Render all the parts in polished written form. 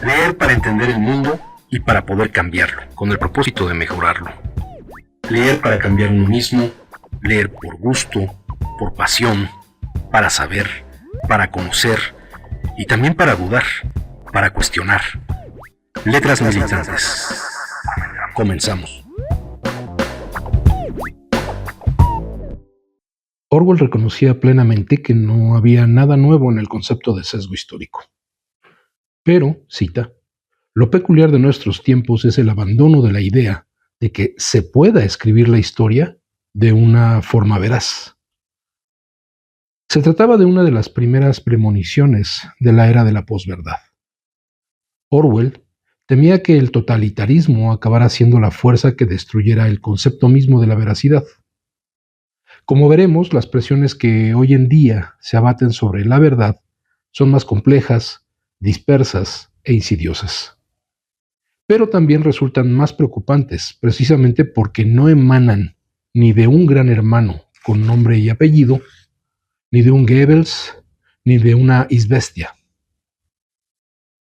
Leer para entender el mundo y para poder cambiarlo, con el propósito de mejorarlo. Leer para cambiar uno mismo, leer por gusto, por pasión, para saber, para conocer y también para dudar, para cuestionar. Letras militantes. Comenzamos. Orwell reconocía plenamente que no había nada nuevo en el concepto de sesgo histórico. Pero, cita, lo peculiar de nuestros tiempos es el abandono de la idea de que se pueda escribir la historia de una forma veraz. Se trataba de una de las primeras premoniciones de la era de la posverdad. Orwell temía que el totalitarismo acabara siendo la fuerza que destruyera el concepto mismo de la veracidad. Como veremos, las presiones que hoy en día se abaten sobre la verdad son más complejas, dispersas e insidiosas. Pero también resultan más preocupantes, precisamente porque no emanan ni de un gran hermano con nombre y apellido, ni de un Goebbels, ni de una Izvestia.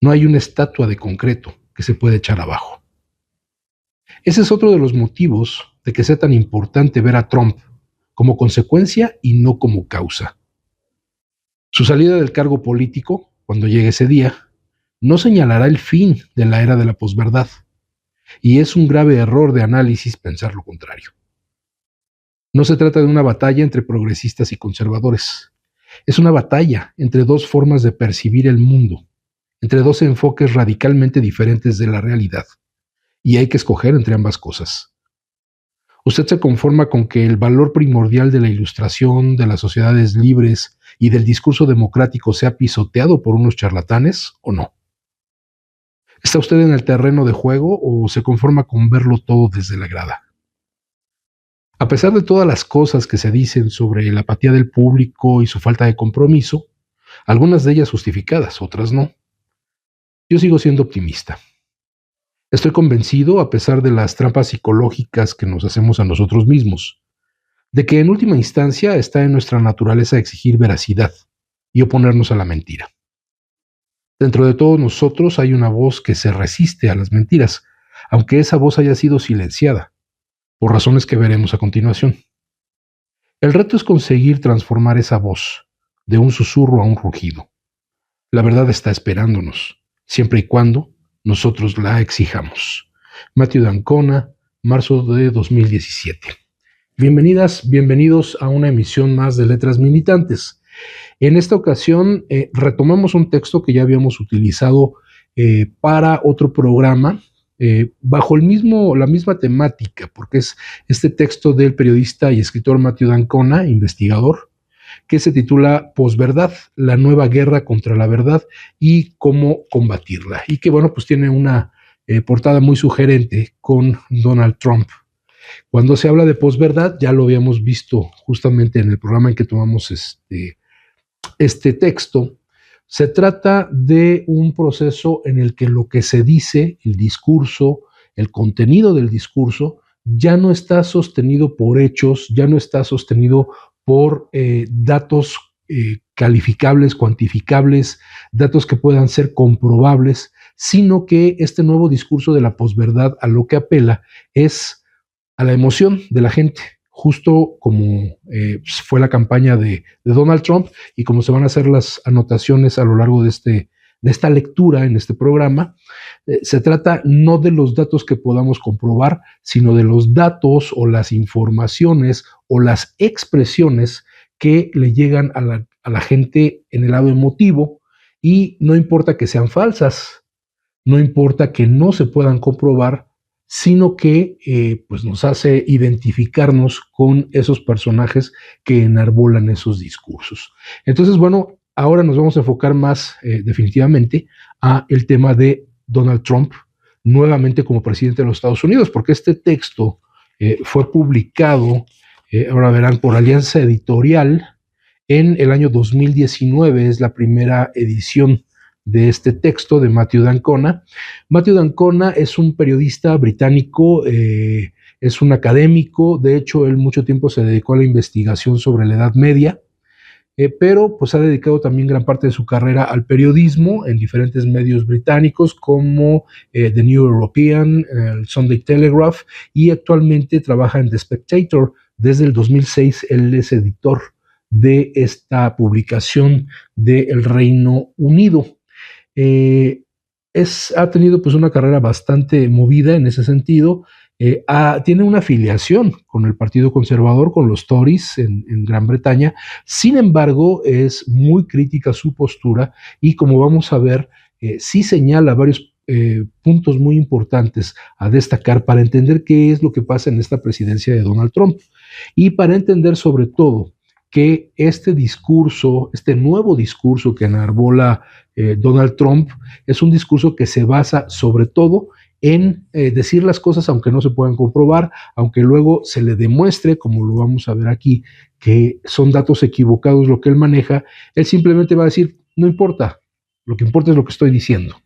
No hay una estatua de concreto que se pueda echar abajo. Ese es otro de los motivos de que sea tan importante ver a Trump como consecuencia y no como causa. Su salida del cargo político, cuando llegue ese día, no señalará el fin de la era de la posverdad, y es un grave error de análisis pensar lo contrario. No se trata de una batalla entre progresistas y conservadores. Es una batalla entre dos formas de percibir el mundo, entre dos enfoques radicalmente diferentes de la realidad, y hay que escoger entre ambas cosas. ¿Usted se conforma con que el valor primordial de la ilustración, de las sociedades libres y del discurso democrático sea pisoteado por unos charlatanes o no? ¿Está usted en el terreno de juego o se conforma con verlo todo desde la grada? A pesar de todas las cosas que se dicen sobre la apatía del público y su falta de compromiso, algunas de ellas justificadas, otras no, yo sigo siendo optimista. Estoy convencido, a pesar de las trampas psicológicas que nos hacemos a nosotros mismos, de que en última instancia está en nuestra naturaleza exigir veracidad y oponernos a la mentira. Dentro de todos nosotros hay una voz que se resiste a las mentiras, aunque esa voz haya sido silenciada, por razones que veremos a continuación. El reto es conseguir transformar esa voz de un susurro a un rugido. La verdad está esperándonos, siempre y cuando nosotros la exijamos. Matthew d'Ancona, marzo de 2017. Bienvenidas, bienvenidos a una emisión más de Letras Militantes. En esta ocasión retomamos un texto que ya habíamos utilizado para otro programa bajo la misma temática, porque es este texto del periodista y escritor Matthew d'Ancona, investigador, que se titula Posverdad, la nueva guerra contra la verdad y cómo combatirla. Y que, bueno, pues tiene una portada muy sugerente con Donald Trump. Cuando se habla de posverdad, ya lo habíamos visto justamente en el programa en que tomamos este texto. Se trata de un proceso en el que lo que se dice, el discurso, el contenido del discurso, ya no está sostenido por hechos, ya no está sostenido por datos calificables, cuantificables, datos que puedan ser comprobables, sino que este nuevo discurso de la posverdad a lo que apela es a la emoción de la gente, justo como fue la campaña de Donald Trump y como se van a hacer las anotaciones a lo largo de esta lectura en este programa. Se trata no de los datos que podamos comprobar, sino de los datos o las informaciones o las expresiones que le llegan a la gente en el lado emotivo, y no importa que sean falsas, no importa que no se puedan comprobar, sino que pues nos hace identificarnos con esos personajes que enarbolan esos discursos. Entonces, bueno, ahora nos vamos a enfocar más definitivamente a el tema de Donald Trump nuevamente como presidente de los Estados Unidos, porque este texto fue publicado, ahora verán, por Alianza Editorial en el año 2019, es la primera edición de este texto de Matthew d'Ancona. Matthew d'Ancona es un periodista británico, es un académico. De hecho, él mucho tiempo se dedicó a la investigación sobre la Edad Media pero pues ha dedicado también gran parte de su carrera al periodismo en diferentes medios británicos como The New European, el Sunday Telegraph, y actualmente trabaja en The Spectator. Desde el 2006 él es editor de esta publicación del Reino Unido. Ha tenido pues una carrera bastante movida en ese sentido. Tiene una afiliación con el Partido Conservador, con los Tories en Gran Bretaña. Sin embargo, es muy crítica su postura y, como vamos a ver, sí señala varios puntos muy importantes a destacar para entender qué es lo que pasa en esta presidencia de Donald Trump y para entender sobre todo que este discurso, este nuevo discurso que enarbola Donald Trump, es un discurso que se basa sobre todo en decir las cosas aunque no se puedan comprobar, aunque luego se le demuestre, como lo vamos a ver aquí, que son datos equivocados lo que él maneja. Él simplemente va a decir, no importa, lo que importa es lo que estoy diciendo.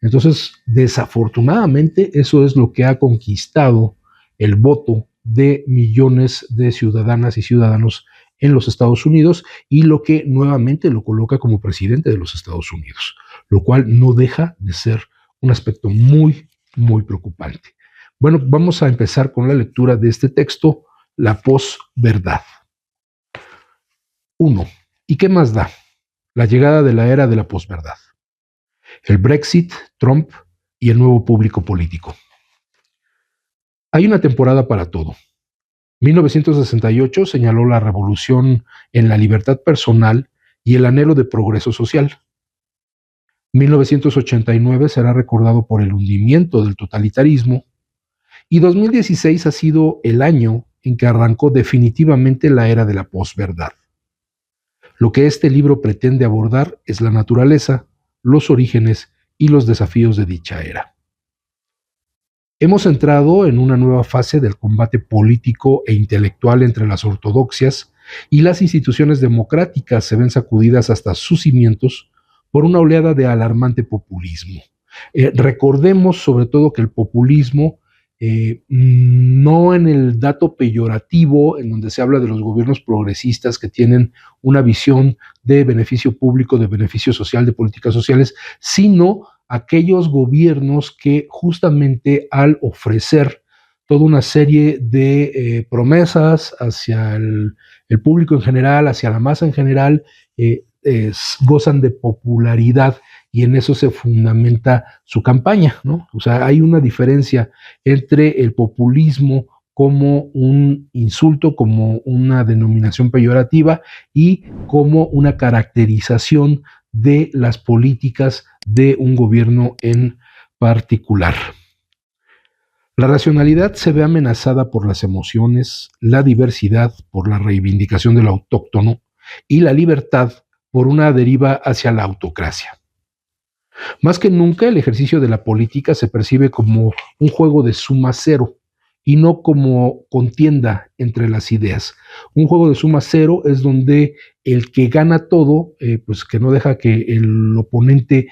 Entonces, desafortunadamente, eso es lo que ha conquistado el voto de millones de ciudadanas y ciudadanos en los Estados Unidos y lo que nuevamente lo coloca como presidente de los Estados Unidos, lo cual no deja de ser un aspecto muy, muy preocupante. Bueno, vamos a empezar con la lectura de este texto, la posverdad. 1. ¿Y qué más da? La llegada de la era de la posverdad. El Brexit, Trump y el nuevo público político. Hay una temporada para todo. 1968 señaló la revolución en la libertad personal y el anhelo de progreso social. 1989 será recordado por el hundimiento del totalitarismo y 2016 ha sido el año en que arrancó definitivamente la era de la posverdad. Lo que este libro pretende abordar es la naturaleza, los orígenes y los desafíos de dicha era. Hemos entrado en una nueva fase del combate político e intelectual entre las ortodoxias y las instituciones democráticas se ven sacudidas hasta sus cimientos por una oleada de alarmante populismo. Recordemos sobre todo que el populismo, no en el dato peyorativo en donde se habla de los gobiernos progresistas que tienen una visión de beneficio público, de beneficio social, de políticas sociales, sino aquellos gobiernos que justamente al ofrecer toda una serie de promesas hacia el público en general, hacia la masa en general, gozan de popularidad y en eso se fundamenta su campaña, ¿no? O sea, hay una diferencia entre el populismo como un insulto, como una denominación peyorativa y como una caracterización de las políticas de un gobierno en particular. La racionalidad se ve amenazada por las emociones, la diversidad por la reivindicación de lo autóctono y la libertad por una deriva hacia la autocracia. Más que nunca, el ejercicio de la política se percibe como un juego de suma cero y no como contienda entre las ideas. Un juego de suma cero es donde el que gana todo, pues que no deja que el oponente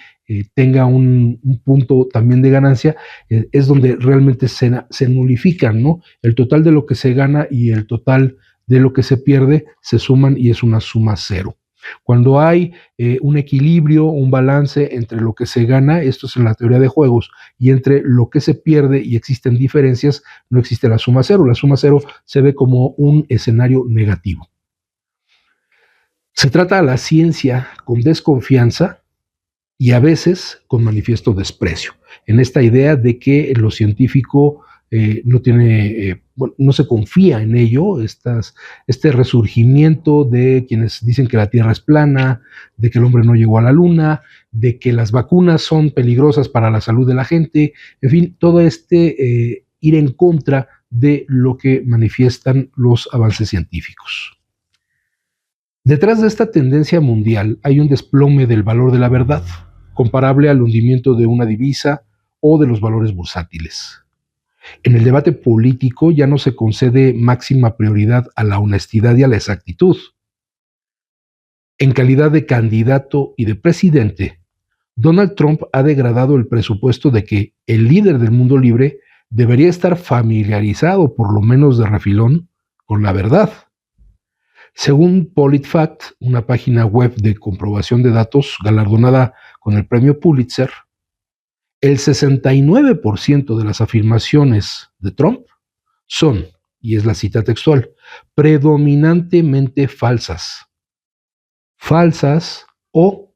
tenga un punto también de ganancia, es donde realmente se nulifican, ¿no? El total de lo que se gana y el total de lo que se pierde se suman y es una suma cero. Cuando hay un equilibrio, un balance entre lo que se gana, esto es en la teoría de juegos, y entre lo que se pierde y existen diferencias, no existe la suma cero. La suma cero se ve como un escenario negativo. Se trata a la ciencia con desconfianza y a veces con manifiesto desprecio, en esta idea de que lo científico no se confía en ello, este resurgimiento de quienes dicen que la Tierra es plana, de que el hombre no llegó a la Luna, de que las vacunas son peligrosas para la salud de la gente, en fin, todo ir en contra de lo que manifiestan los avances científicos. Detrás de esta tendencia mundial hay un desplome del valor de la verdad, comparable al hundimiento de una divisa o de los valores bursátiles. En el debate político ya no se concede máxima prioridad a la honestidad y a la exactitud. En calidad de candidato y de presidente, Donald Trump ha degradado el presupuesto de que el líder del mundo libre debería estar familiarizado, por lo menos de refilón, con la verdad. Según PolitiFact, una página web de comprobación de datos galardonada con el premio Pulitzer, el 69% de las afirmaciones de Trump son, y es la cita textual, predominantemente falsas. Falsas o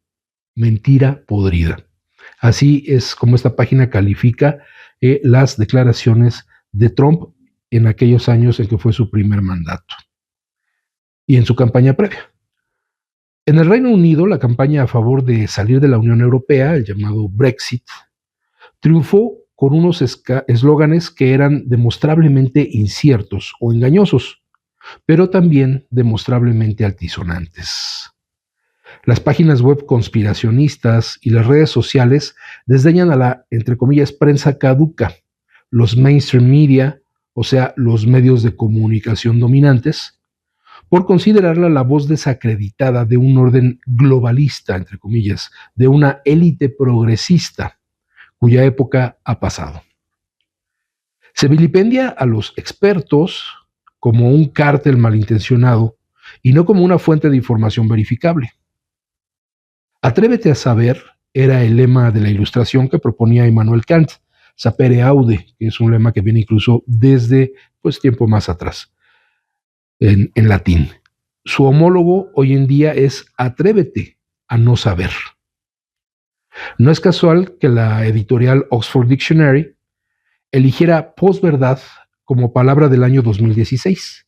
mentira podrida. Así es como esta página califica las declaraciones de Trump en aquellos años en que fue su primer mandato y en su campaña previa. En el Reino Unido, la campaña a favor de salir de la Unión Europea, el llamado Brexit, triunfó con unos eslóganes que eran demostrablemente inciertos o engañosos, pero también demostrablemente altisonantes. Las páginas web conspiracionistas y las redes sociales desdeñan a la, entre comillas, prensa caduca, los mainstream media, o sea, los medios de comunicación dominantes, por considerarla la voz desacreditada de un orden globalista, entre comillas, de una élite progresista, cuya época ha pasado. Se vilipendia a los expertos como un cártel malintencionado y no como una fuente de información verificable. Atrévete a saber era el lema de la Ilustración que proponía Immanuel Kant, sapere aude, que es un lema que viene incluso desde tiempo más atrás, en latín. Su homólogo hoy en día es atrévete a no saber. No es casual que la editorial Oxford Dictionary eligiera posverdad como palabra del año 2016,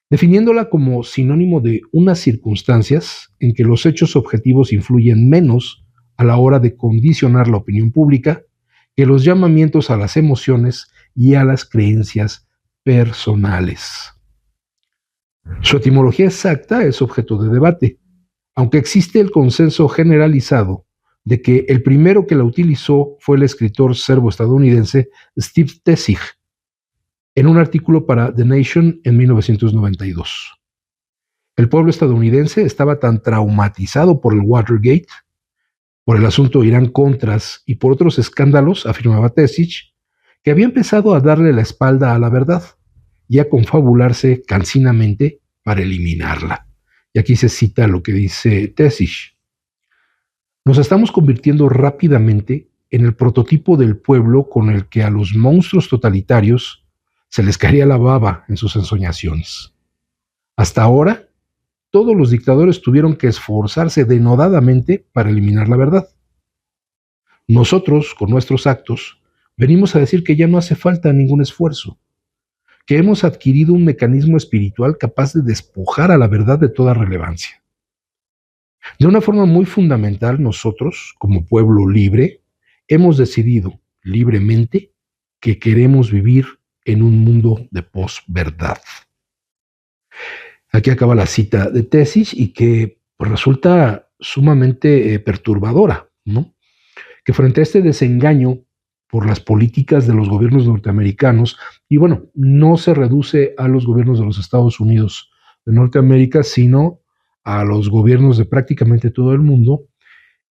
definiéndola como sinónimo de unas circunstancias en que los hechos objetivos influyen menos a la hora de condicionar la opinión pública que los llamamientos a las emociones y a las creencias personales. Su etimología exacta es objeto de debate, aunque existe el consenso generalizado de que el primero que la utilizó fue el escritor serbo-estadounidense Steve Tessig, en un artículo para The Nation en 1992. El pueblo estadounidense estaba tan traumatizado por el Watergate, por el asunto Irán-Contras y por otros escándalos, afirmaba Tessig, que había empezado a darle la espalda a la verdad y a confabularse cansinamente para eliminarla. Y aquí se cita lo que dice Tessig. Nos estamos convirtiendo rápidamente en el prototipo del pueblo con el que a los monstruos totalitarios se les caería la baba en sus ensoñaciones. Hasta ahora, todos los dictadores tuvieron que esforzarse denodadamente para eliminar la verdad. Nosotros, con nuestros actos, venimos a decir que ya no hace falta ningún esfuerzo, que hemos adquirido un mecanismo espiritual capaz de despojar a la verdad de toda relevancia. De una forma muy fundamental, nosotros, como pueblo libre, hemos decidido libremente que queremos vivir en un mundo de posverdad. Aquí acaba la cita de Tessig y que resulta sumamente perturbadora, ¿no? Que frente a este desengaño por las políticas de los gobiernos norteamericanos, y no se reduce a los gobiernos de los Estados Unidos de Norteamérica, sino a los gobiernos de prácticamente todo el mundo,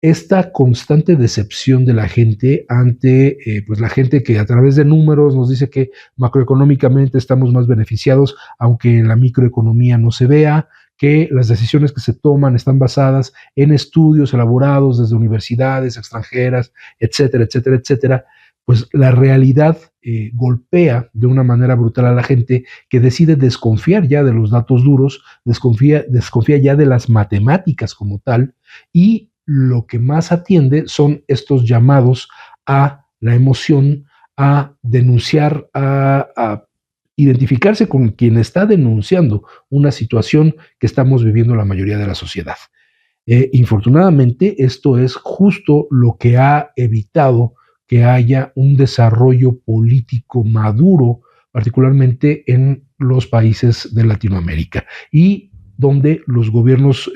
esta constante decepción de la gente ante la gente que a través de números nos dice que macroeconómicamente estamos más beneficiados, aunque en la microeconomía no se vea, que las decisiones que se toman están basadas en estudios elaborados desde universidades extranjeras, etcétera, etcétera, etcétera. Pues la realidad golpea de una manera brutal a la gente que decide desconfiar ya de los datos duros, desconfía ya de las matemáticas como tal, y lo que más atiende son estos llamados a la emoción, a denunciar, a identificarse con quien está denunciando una situación que estamos viviendo la mayoría de la sociedad. Infortunadamente, esto es justo lo que ha evitado que haya un desarrollo político maduro, particularmente en los países de Latinoamérica, y donde los gobiernos,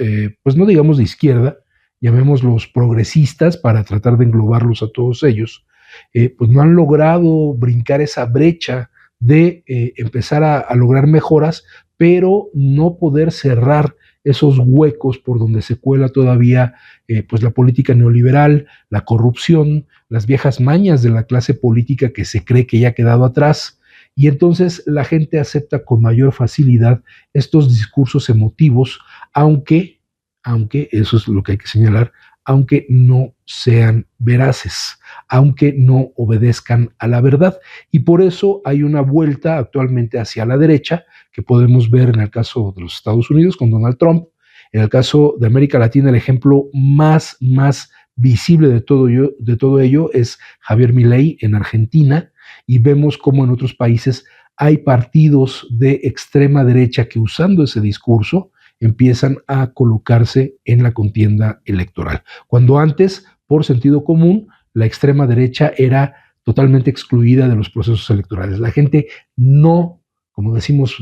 no digamos de izquierda, llamémoslos progresistas para tratar de englobarlos a todos ellos, no han logrado brincar esa brecha de empezar a lograr mejoras, pero no poder cerrar esos huecos por donde se cuela todavía la política neoliberal, la corrupción, las viejas mañas de la clase política que se cree que ya ha quedado atrás Y entonces la gente acepta con mayor facilidad estos discursos emotivos, aunque, eso es lo que hay que señalar, aunque no sean veraces, aunque no obedezcan a la verdad. Y por eso hay una vuelta actualmente hacia la derecha, que podemos ver en el caso de los Estados Unidos con Donald Trump. En el caso de América Latina, el ejemplo más visible de todo ello es Javier Milei en Argentina, y vemos cómo en otros países hay partidos de extrema derecha que, usando ese discurso, empiezan a colocarse en la contienda electoral. Cuando antes, por sentido común, la extrema derecha era totalmente excluida de los procesos electorales. La gente no, como decimos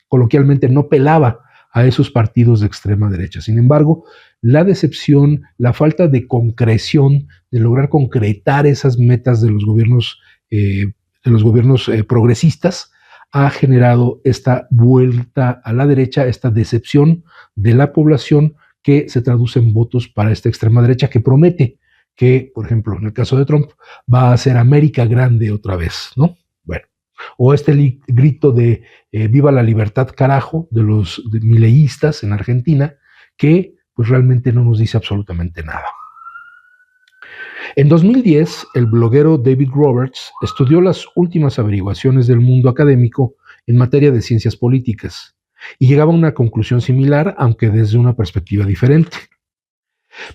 coloquialmente, no pelaba a esos partidos de extrema derecha. Sin embargo, la decepción, la falta de concreción, de lograr concretar esas metas de los gobiernos progresistas, ha generado esta vuelta a la derecha, esta decepción de la población que se traduce en votos para esta extrema derecha, que promete que, por ejemplo, en el caso de Trump, va a hacer América grande otra vez, ¿no? Bueno, o este grito de viva la libertad, carajo, de los mileístas en Argentina, que pues realmente no nos dice absolutamente nada. En 2010, el bloguero David Roberts estudió las últimas averiguaciones del mundo académico en materia de ciencias políticas y llegaba a una conclusión similar, aunque desde una perspectiva diferente.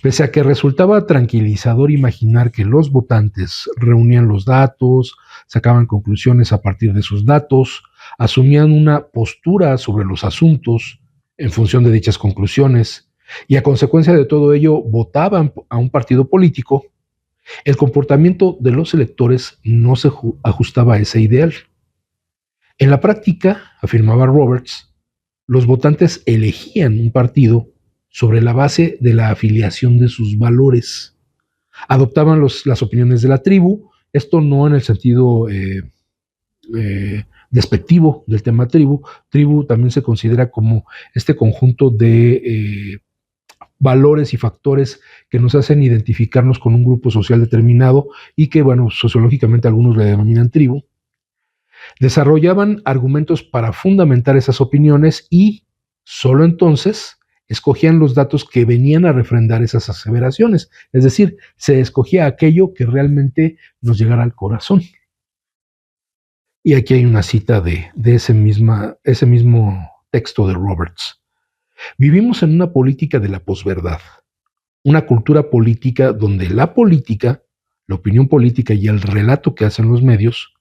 Pese a que resultaba tranquilizador imaginar que los votantes reunían los datos, sacaban conclusiones a partir de esos datos, asumían una postura sobre los asuntos en función de dichas conclusiones y a consecuencia de todo ello votaban a un partido político, el comportamiento de los electores no se ajustaba a ese ideal. En la práctica, afirmaba Roberts, los votantes elegían un partido sobre la base de la afiliación de sus valores. Adoptaban las opiniones de la tribu, esto no en el sentido despectivo del tema tribu. Tribu también se considera como este conjunto de valores y factores que nos hacen identificarnos con un grupo social determinado y que, bueno, sociológicamente algunos le denominan tribu. Desarrollaban argumentos para fundamentar esas opiniones y solo entonces escogían los datos que venían a refrendar esas aseveraciones. Es decir, se escogía aquello que realmente nos llegara al corazón. Y aquí hay una cita de ese mismo texto de Roberts. Vivimos en una política de la posverdad, una cultura política donde la política, la opinión política y el relato que hacen los medios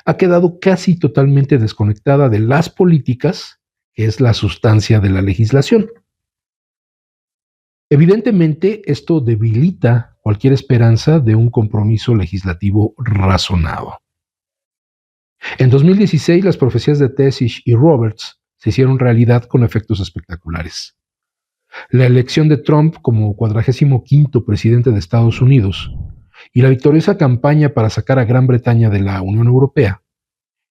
ha quedado casi totalmente desconectada de las políticas, que es la sustancia de la legislación. Evidentemente, esto debilita cualquier esperanza de un compromiso legislativo razonado. En 2016, las profecías de Tesis y Roberts se hicieron realidad con efectos espectaculares. La elección de Trump como 45º presidente de Estados Unidos y la victoriosa campaña para sacar a Gran Bretaña de la Unión Europea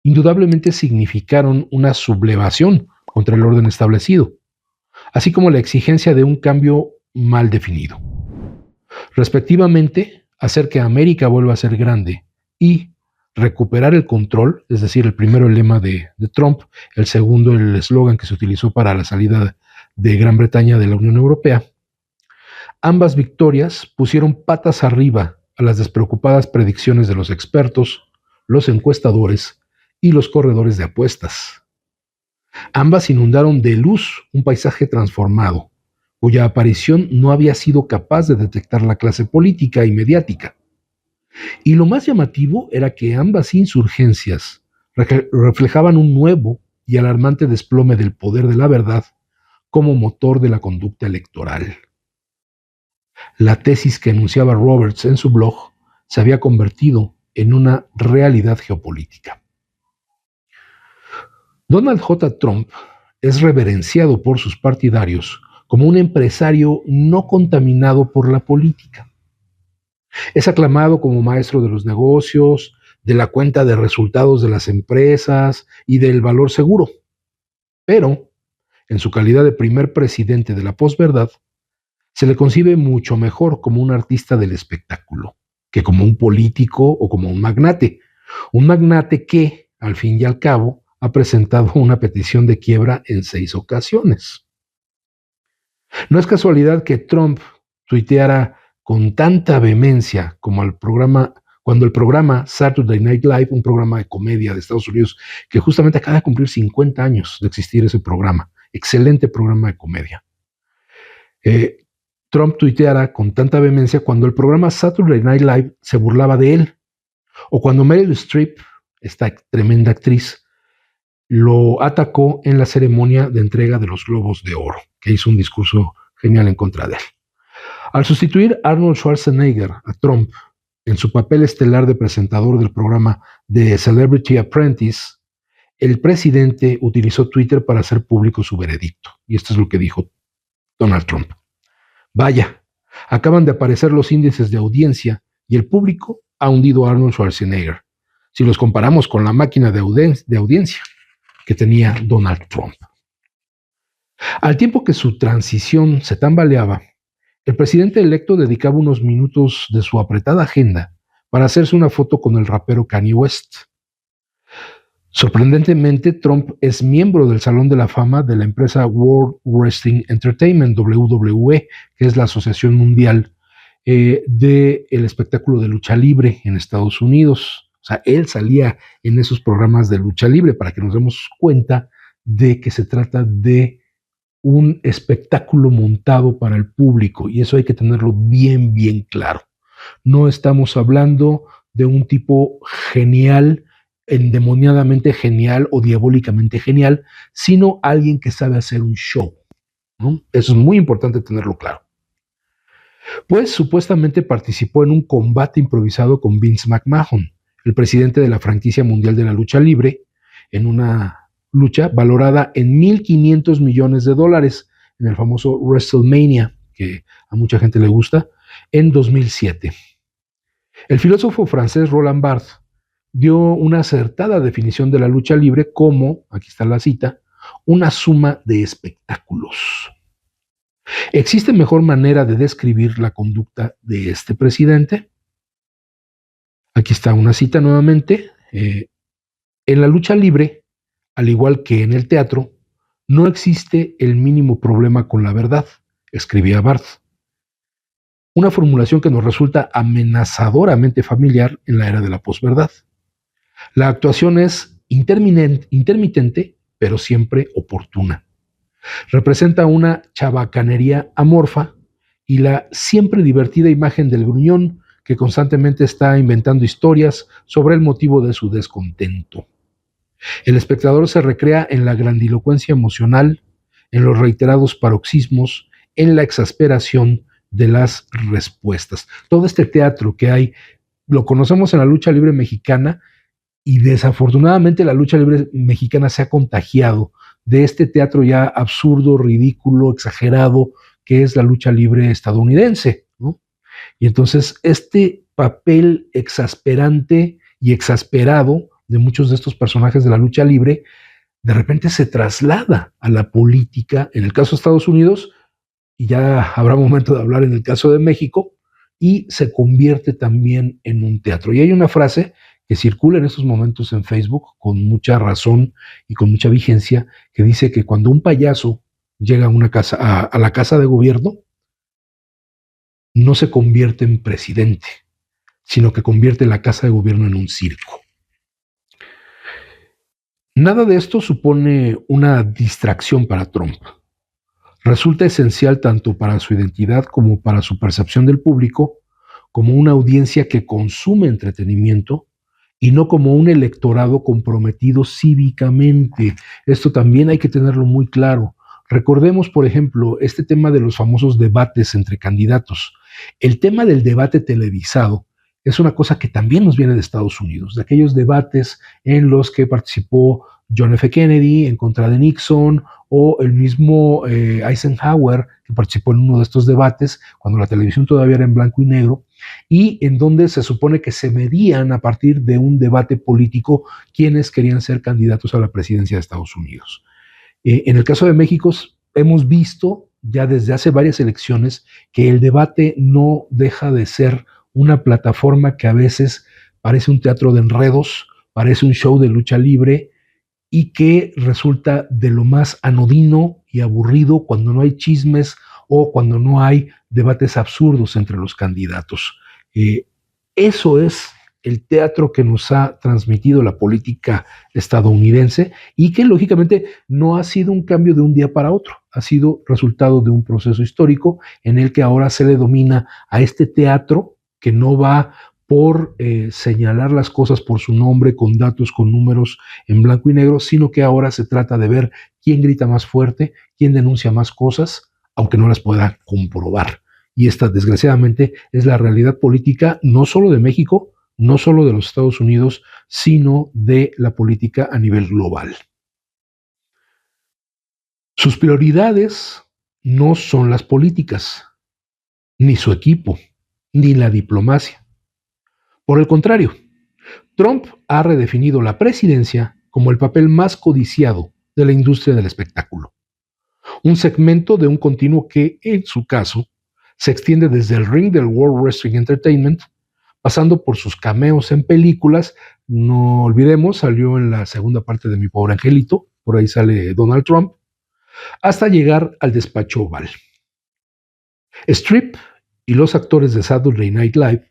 indudablemente significaron una sublevación contra el orden establecido, así como la exigencia de un cambio mal definido. Respectivamente, hacer que América vuelva a ser grande y recuperar el control, es decir, el primero el lema de Trump, el segundo el eslogan que se utilizó para la salida de Gran Bretaña de la Unión Europea. Ambas victorias pusieron patas arriba a las despreocupadas predicciones de los expertos, los encuestadores y los corredores de apuestas. Ambas inundaron de luz un paisaje transformado, cuya aparición no había sido capaz de detectar la clase política y mediática. Y lo más llamativo era que ambas insurgencias reflejaban un nuevo y alarmante desplome del poder de la verdad como motor de la conducta electoral. La tesis que enunciaba Roberts en su blog se había convertido en una realidad geopolítica. Donald J. Trump es reverenciado por sus partidarios como un empresario no contaminado por la política. Es aclamado como maestro de los negocios, de la cuenta de resultados de las empresas y del valor seguro. Pero, en su calidad de primer presidente de la posverdad, se le concibe mucho mejor como un artista del espectáculo que como un político o como un magnate. Un magnate que, al fin y al cabo, ha presentado una petición de quiebra en 6 ocasiones. No es casualidad que Trump tuiteara con tanta vehemencia como cuando el programa Saturday Night Live, un programa de comedia de Estados Unidos, que justamente acaba de cumplir 50 años de existir ese programa, excelente programa de comedia. Trump tuiteara con tanta vehemencia cuando el programa Saturday Night Live se burlaba de él, o cuando Meryl Streep, esta tremenda actriz, lo atacó en la ceremonia de entrega de los Globos de Oro, que hizo un discurso genial en contra de él. Al sustituir a Arnold Schwarzenegger a Trump en su papel estelar de presentador del programa The Celebrity Apprentice, el presidente utilizó Twitter para hacer público su veredicto. Y esto es lo que dijo Donald Trump. Vaya, acaban de aparecer los índices de audiencia y el público ha hundido a Arnold Schwarzenegger, si los comparamos con la máquina de audiencia que tenía Donald Trump. Al tiempo que su transición se tambaleaba, el presidente electo dedicaba unos minutos de su apretada agenda para hacerse una foto con el rapero Kanye West. Sorprendentemente, Trump es miembro del Salón de la Fama de la empresa World Wrestling Entertainment, WWE, que es la Asociación Mundial del espectáculo de lucha libre en Estados Unidos. O sea, él salía en esos programas de lucha libre para que nos demos cuenta de que se trata de un espectáculo montado para el público, y eso hay que tenerlo bien, bien claro. No estamos hablando de un tipo genial, endemoniadamente genial o diabólicamente genial, sino alguien que sabe hacer un show, ¿no? Eso es muy importante tenerlo claro. Pues supuestamente participó en un combate improvisado con Vince McMahon, el presidente de la franquicia mundial de la lucha libre, en una lucha valorada en $1,500 millones en el famoso WrestleMania, que a mucha gente le gusta, en 2007. El filósofo francés Roland Barthes dio una acertada definición de la lucha libre como, aquí está la cita, una suma de espectáculos. ¿Existe mejor manera de describir la conducta de este presidente? Aquí está una cita nuevamente. En la lucha libre, al igual que en el teatro, no existe el mínimo problema con la verdad, escribía Barthes. Una formulación que nos resulta amenazadoramente familiar en la era de la posverdad. La actuación es intermitente, pero siempre oportuna. Representa una chabacanería amorfa y la siempre divertida imagen del gruñón que constantemente está inventando historias sobre el motivo de su descontento. El espectador se recrea en la grandilocuencia emocional, en los reiterados paroxismos, en la exasperación de las respuestas. Todo este teatro que hay, lo conocemos en la lucha libre mexicana, y desafortunadamente la lucha libre mexicana se ha contagiado de este teatro ya absurdo, ridículo, exagerado, que es la lucha libre estadounidense, ¿no? Y entonces este papel exasperante y exasperado de muchos de estos personajes de la lucha libre, de repente se traslada a la política, en el caso de Estados Unidos, y ya habrá momento de hablar en el caso de México, y se convierte también en un teatro. Y hay una frase que circula en estos momentos en Facebook con mucha razón y con mucha vigencia, que dice que cuando un payaso llega a la casa de gobierno, no se convierte en presidente, sino que convierte la casa de gobierno en un circo. Nada de esto supone una distracción para Trump. Resulta esencial tanto para su identidad como para su percepción del público, como una audiencia que consume entretenimiento y no como un electorado comprometido cívicamente. Esto también hay que tenerlo muy claro. Recordemos, por ejemplo, este tema de los famosos debates entre candidatos. El tema del debate televisado es una cosa que también nos viene de Estados Unidos, de aquellos debates en los que participó John F. Kennedy en contra de Nixon, o el mismo Eisenhower, que participó en uno de estos debates, cuando la televisión todavía era en blanco y negro, y en donde se supone que se medían a partir de un debate político quienes querían ser candidatos a la presidencia de Estados Unidos. En el caso de México, hemos visto ya desde hace varias elecciones que el debate no deja de ser una plataforma que a veces parece un teatro de enredos, parece un show de lucha libre y que resulta de lo más anodino y aburrido cuando no hay chismes o cuando no hay debates absurdos entre los candidatos. Eso es el teatro que nos ha transmitido la política estadounidense y que lógicamente no ha sido un cambio de un día para otro, ha sido resultado de un proceso histórico en el que ahora se le domina a este teatro que no va por señalar las cosas por su nombre, con datos, con números en blanco y negro, sino que ahora se trata de ver quién grita más fuerte, quién denuncia más cosas, aunque no las pueda comprobar. Y esta, desgraciadamente, es la realidad política no solo de México, no solo de los Estados Unidos, sino de la política a nivel global. Sus prioridades no son las políticas, ni su equipo, ni la diplomacia. Por el contrario, Trump ha redefinido la presidencia como el papel más codiciado de la industria del espectáculo. Un segmento de un continuo que, en su caso, se extiende desde el ring del World Wrestling Entertainment, pasando por sus cameos en películas. No olvidemos, salió en la segunda parte de Mi Pobre Angelito, por ahí sale Donald Trump, hasta llegar al despacho oval. Streep y los actores de Saturday Night Live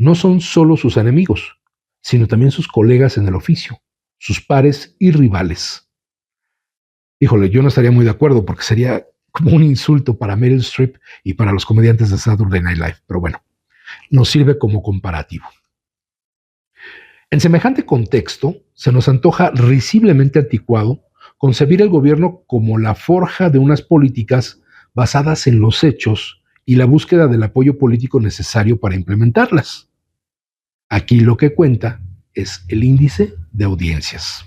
no son solo sus enemigos, sino también sus colegas en el oficio, sus pares y rivales. Híjole, yo no estaría muy de acuerdo porque sería como un insulto para Meryl Streep y para los comediantes de Saturday Night Live, pero bueno, nos sirve como comparativo. En semejante contexto, se nos antoja risiblemente anticuado concebir el gobierno como la forja de unas políticas basadas en los hechos y la búsqueda del apoyo político necesario para implementarlas. Aquí lo que cuenta es el índice de audiencias.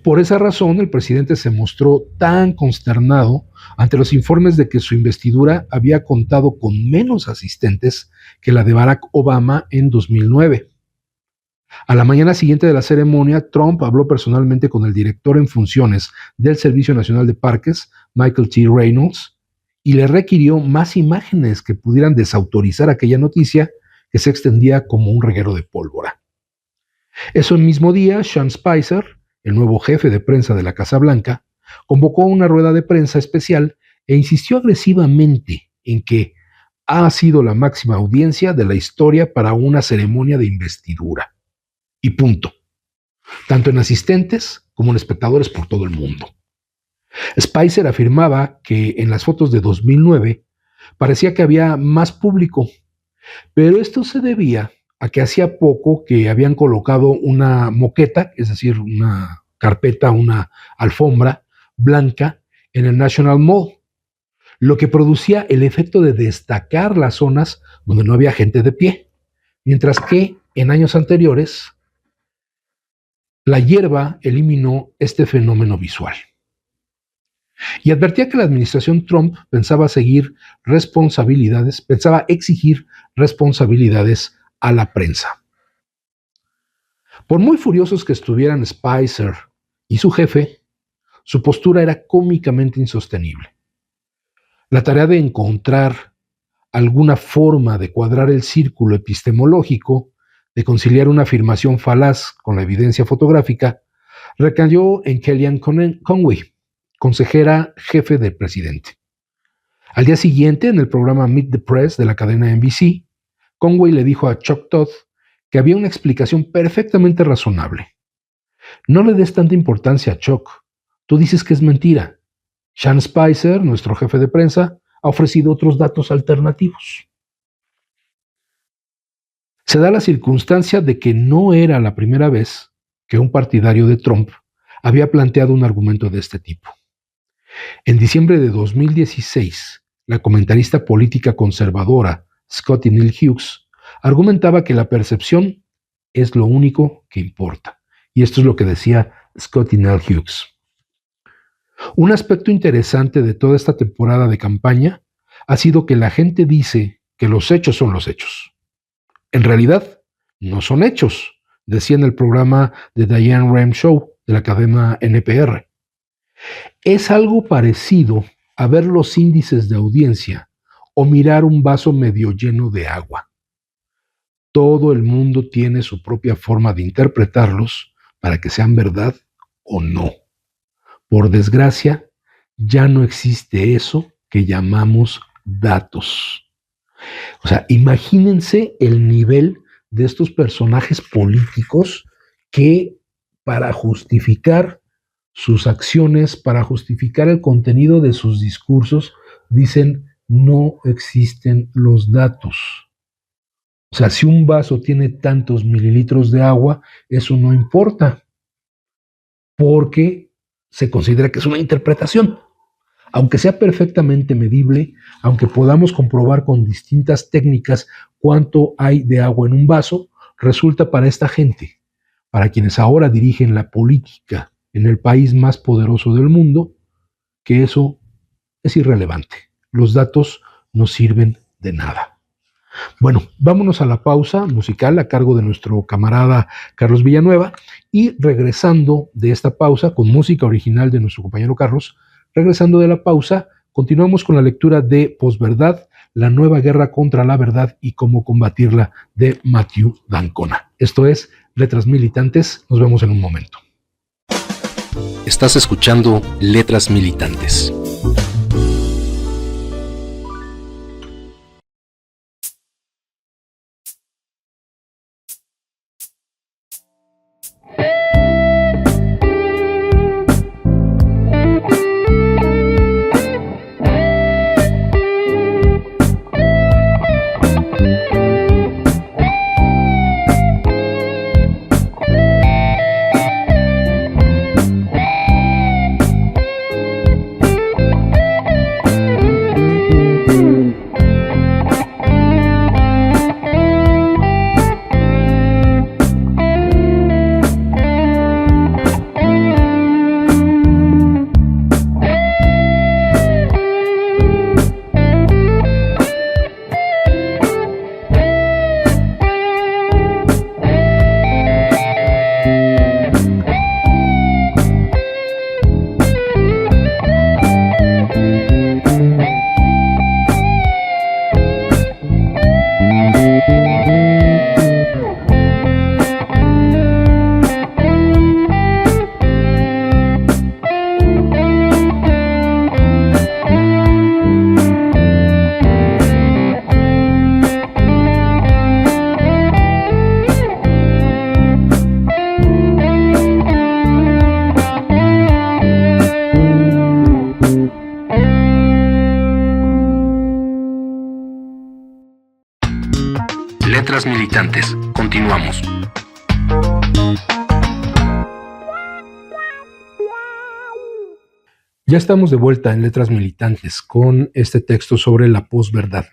Por esa razón, el presidente se mostró tan consternado ante los informes de que su investidura había contado con menos asistentes que la de Barack Obama en 2009. A la mañana siguiente de la ceremonia, Trump habló personalmente con el director en funciones del Servicio Nacional de Parques, Michael T. Reynolds, y le requirió más imágenes que pudieran desautorizar aquella noticia que se extendía como un reguero de pólvora. Ese mismo día, Sean Spicer, el nuevo jefe de prensa de la Casa Blanca, convocó una rueda de prensa especial e insistió agresivamente en que ha sido la máxima audiencia de la historia para una ceremonia de investidura. Y punto. Tanto en asistentes como en espectadores por todo el mundo. Spicer afirmaba que en las fotos de 2009 parecía que había más público, pero esto se debía a que hacía poco que habían colocado una moqueta, es decir, una carpeta, una alfombra blanca en el National Mall, lo que producía el efecto de destacar las zonas donde no había gente de pie, mientras que en años anteriores la hierba eliminó este fenómeno visual. Y advertía que la administración Trump pensaba exigir responsabilidades a la prensa. Por muy furiosos que estuvieran Spicer y su jefe, su postura era cómicamente insostenible. La tarea de encontrar alguna forma de cuadrar el círculo epistemológico, de conciliar una afirmación falaz con la evidencia fotográfica, recayó en Kellyanne Conway, consejera jefe del presidente. Al día siguiente, en el programa Meet the Press de la cadena NBC, Conway le dijo a Chuck Todd que había una explicación perfectamente razonable. No le des tanta importancia a Chuck. Tú dices que es mentira. Sean Spicer, nuestro jefe de prensa, ha ofrecido otros datos alternativos. Se da la circunstancia de que no era la primera vez que un partidario de Trump había planteado un argumento de este tipo. En diciembre de 2016, la comentarista política conservadora Scottie Neal Hughes argumentaba que la percepción es lo único que importa. Y esto es lo que decía Scottie Neal Hughes. Un aspecto interesante de toda esta temporada de campaña ha sido que la gente dice que los hechos son los hechos. En realidad, no son hechos, decía en el programa de Diane Rem Show de la cadena NPR. Es algo parecido a ver los índices de audiencia o mirar un vaso medio lleno de agua. todo el mundo tiene su propia forma de interpretarlos para que sean verdad o no. Por desgracia, ya no existe eso que llamamos datos. O sea, imagínense el nivel de estos personajes políticos que para justificar sus acciones, para justificar el contenido de sus discursos, dicen no existen los datos. O sea, si un vaso tiene tantos mililitros de agua, eso no importa, porque se considera que es una interpretación. Aunque sea perfectamente medible, aunque podamos comprobar con distintas técnicas cuánto hay de agua en un vaso, resulta para esta gente, para quienes ahora dirigen la política en el país más poderoso del mundo, que eso es irrelevante. Los datos no sirven de nada. Bueno, vámonos a la pausa musical a cargo de nuestro camarada Carlos Villanueva y regresando de esta pausa con música original de nuestro compañero Carlos, regresando de la pausa, continuamos con la lectura de Posverdad, la nueva guerra contra la verdad y cómo combatirla de Matthew d'Ancona. Esto es Letras Militantes, nos vemos en un momento. Estás escuchando Letras Militantes. Letras Militantes. Continuamos. Ya estamos de vuelta en Letras Militantes con este texto sobre la posverdad.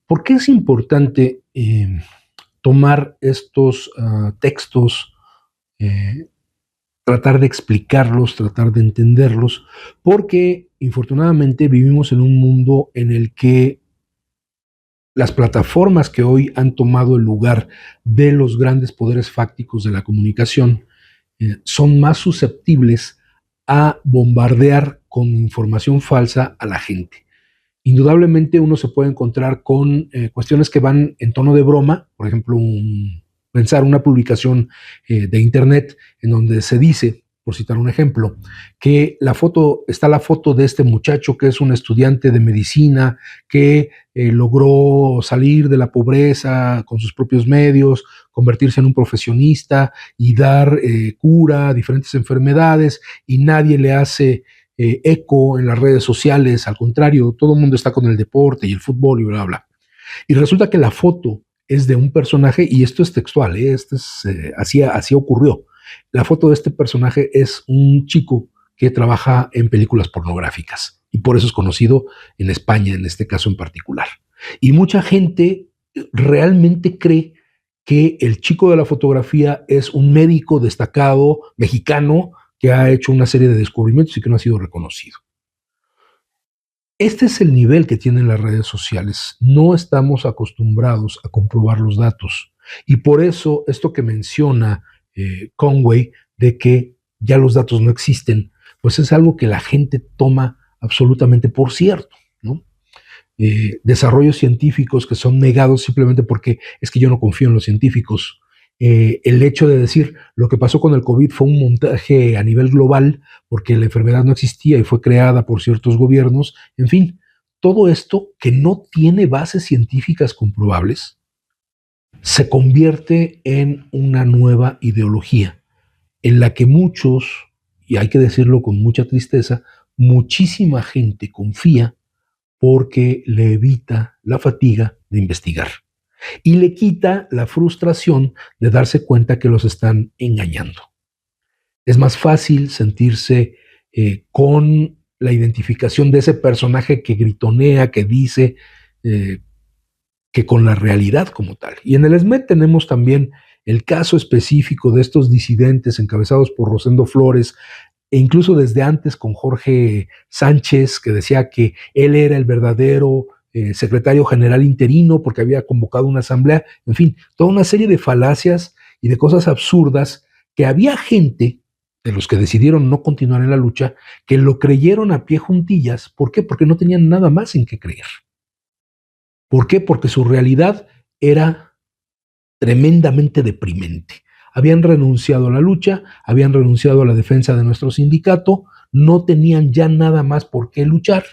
¿Por qué es importante tomar estos textos, tratar de explicarlos, tratar de entenderlos? Porque infortunadamente vivimos en un mundo en el que las plataformas que hoy han tomado el lugar de los grandes poderes fácticos de la comunicación son más susceptibles a bombardear con información falsa a la gente. Indudablemente uno se puede encontrar con cuestiones que van en tono de broma, por ejemplo, pensar una publicación de internet en donde se dice, por citar un ejemplo, que está la foto de este muchacho que es un estudiante de medicina, que logró salir de la pobreza con sus propios medios, convertirse en un profesionista y dar cura a diferentes enfermedades, y nadie le hace eco en las redes sociales, al contrario, todo el mundo está con el deporte y el fútbol y bla, bla. Y resulta que la foto es de un personaje, y esto es textual, así ocurrió. La foto de este personaje es un chico que trabaja en películas pornográficas y por eso es conocido en España, en este caso en particular. Y mucha gente realmente cree que el chico de la fotografía es un médico destacado mexicano que ha hecho una serie de descubrimientos y que no ha sido reconocido. Este es el nivel que tienen las redes sociales. No estamos acostumbrados a comprobar los datos. Y por eso esto que menciona Conway, de que ya los datos no existen, pues es algo que la gente toma absolutamente por cierto, ¿no? desarrollos científicos que son negados simplemente porque es que yo no confío en los científicos. El hecho de decir lo que pasó con el COVID fue un montaje a nivel global porque la enfermedad no existía y fue creada por ciertos gobiernos, en fin, todo esto que no tiene bases científicas comprobables se convierte en una nueva ideología en la que muchos, y hay que decirlo con mucha tristeza, muchísima gente confía porque le evita la fatiga de investigar y le quita la frustración de darse cuenta que los están engañando. Es más fácil sentirse con la identificación de ese personaje que gritonea, que dice, que con la realidad como tal. Y en el ESMED tenemos también el caso específico de estos disidentes encabezados por Rosendo Flores, e incluso desde antes con Jorge Sánchez, que decía que él era el verdadero secretario general interino porque había convocado una asamblea, en fin, toda una serie de falacias y de cosas absurdas que había gente de los que decidieron no continuar en la lucha, que lo creyeron a pie juntillas. ¿Por qué? Porque no tenían nada más en qué creer. ¿Por qué? Porque su realidad era tremendamente deprimente. Habían renunciado a la lucha, habían renunciado a la defensa de nuestro sindicato, no tenían ya nada más por qué luchar.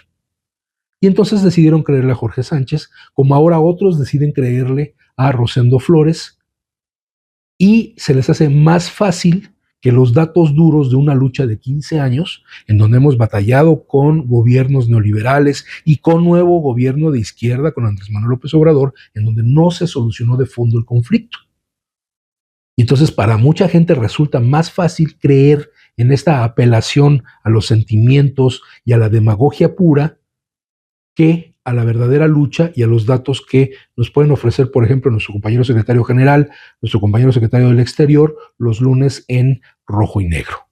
Y entonces decidieron creerle a Jorge Sánchez, como ahora otros deciden creerle a Rosendo Flores, y se les hace más fácil que los datos duros de una lucha de 15 años, en donde hemos batallado con gobiernos neoliberales y con nuevo gobierno de izquierda, con Andrés Manuel López Obrador, en donde no se solucionó de fondo el conflicto. Y entonces para mucha gente resulta más fácil creer en esta apelación a los sentimientos y a la demagogia pura que a la verdadera lucha y a los datos que nos pueden ofrecer, por ejemplo, nuestro compañero secretario general, nuestro compañero secretario del Exterior, los lunes en Rojo y Negro.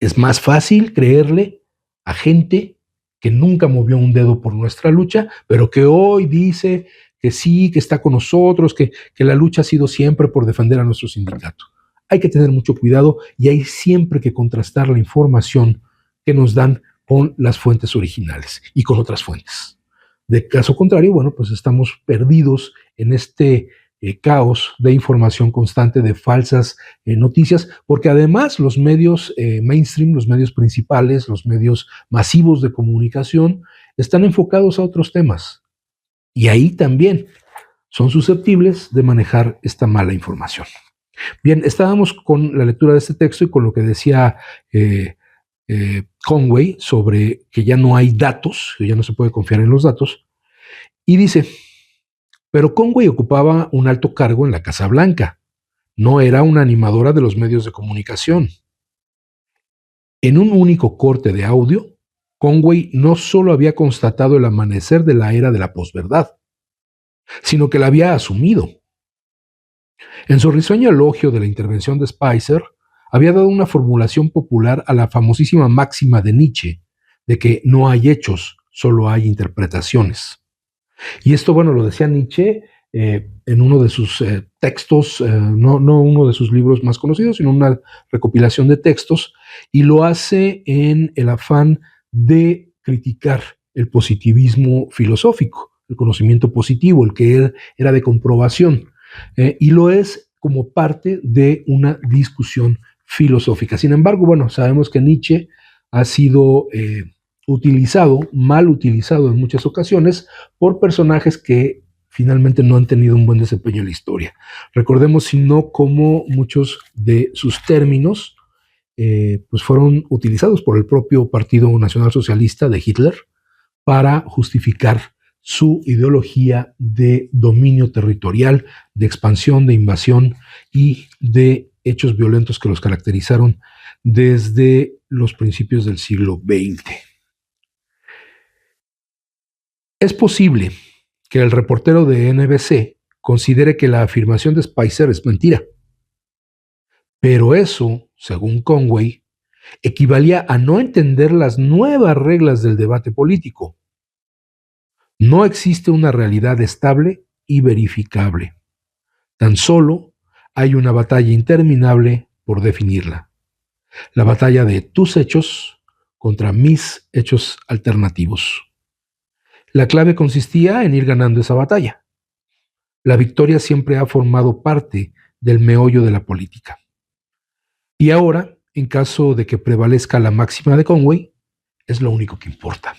Es más fácil creerle a gente que nunca movió un dedo por nuestra lucha, pero que hoy dice que sí, que está con nosotros, que la lucha ha sido siempre por defender a nuestro sindicato. Hay que tener mucho cuidado y hay siempre que contrastar la información que nos dan con las fuentes originales y con otras fuentes. De caso contrario, bueno, pues estamos perdidos en este caos de información constante de falsas noticias, porque además los medios mainstream, los medios principales, los medios masivos de comunicación, están enfocados a otros temas. Y ahí también son susceptibles de manejar esta mala información. Bien, estábamos con la lectura de este texto y con lo que decía Conway sobre que ya no hay datos, que ya no se puede confiar en los datos, y dice, pero Conway ocupaba un alto cargo en la Casa Blanca, no era una animadora de los medios de comunicación. En un único corte de audio, Conway no solo había constatado el amanecer de la era de la posverdad, sino que la había asumido. En su risueño elogio de la intervención de Spicer, había dado una formulación popular a la famosísima máxima de Nietzsche, de que no hay hechos, solo hay interpretaciones. Y esto, bueno, lo decía Nietzsche en uno de sus textos, no uno de sus libros más conocidos, sino una recopilación de textos, y lo hace en el afán de criticar el positivismo filosófico, el conocimiento positivo, el que era de comprobación, y lo es como parte de una discusión filosófica. Sin embargo, bueno, sabemos que Nietzsche ha sido mal utilizado en muchas ocasiones por personajes que finalmente no han tenido un buen desempeño en la historia. Recordemos, si no, cómo muchos de sus términos pues fueron utilizados por el propio Partido Nacional Socialista de Hitler para justificar su ideología de dominio territorial, de expansión, de invasión y de hechos violentos que los caracterizaron desde los principios del siglo XX. Es posible que el reportero de NBC considere que la afirmación de Spicer es mentira, pero eso, según Conway, equivalía a no entender las nuevas reglas del debate político. No existe una realidad estable y verificable. Tan solo hay una batalla interminable por definirla. La batalla de tus hechos contra mis hechos alternativos. La clave consistía en ir ganando esa batalla. La victoria siempre ha formado parte del meollo de la política. Y ahora, en caso de que prevalezca la máxima de Conway, es lo único que importa.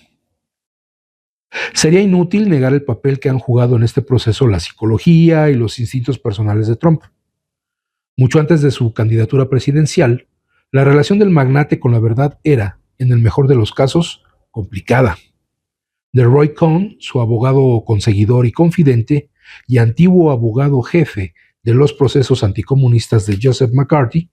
Sería inútil negar el papel que han jugado en este proceso la psicología y los instintos personales de Trump. Mucho antes de su candidatura presidencial, la relación del magnate con la verdad era, en el mejor de los casos, complicada. De Roy Cohn, su abogado conseguidor y confidente, y antiguo abogado jefe de los procesos anticomunistas de Joseph McCarthy,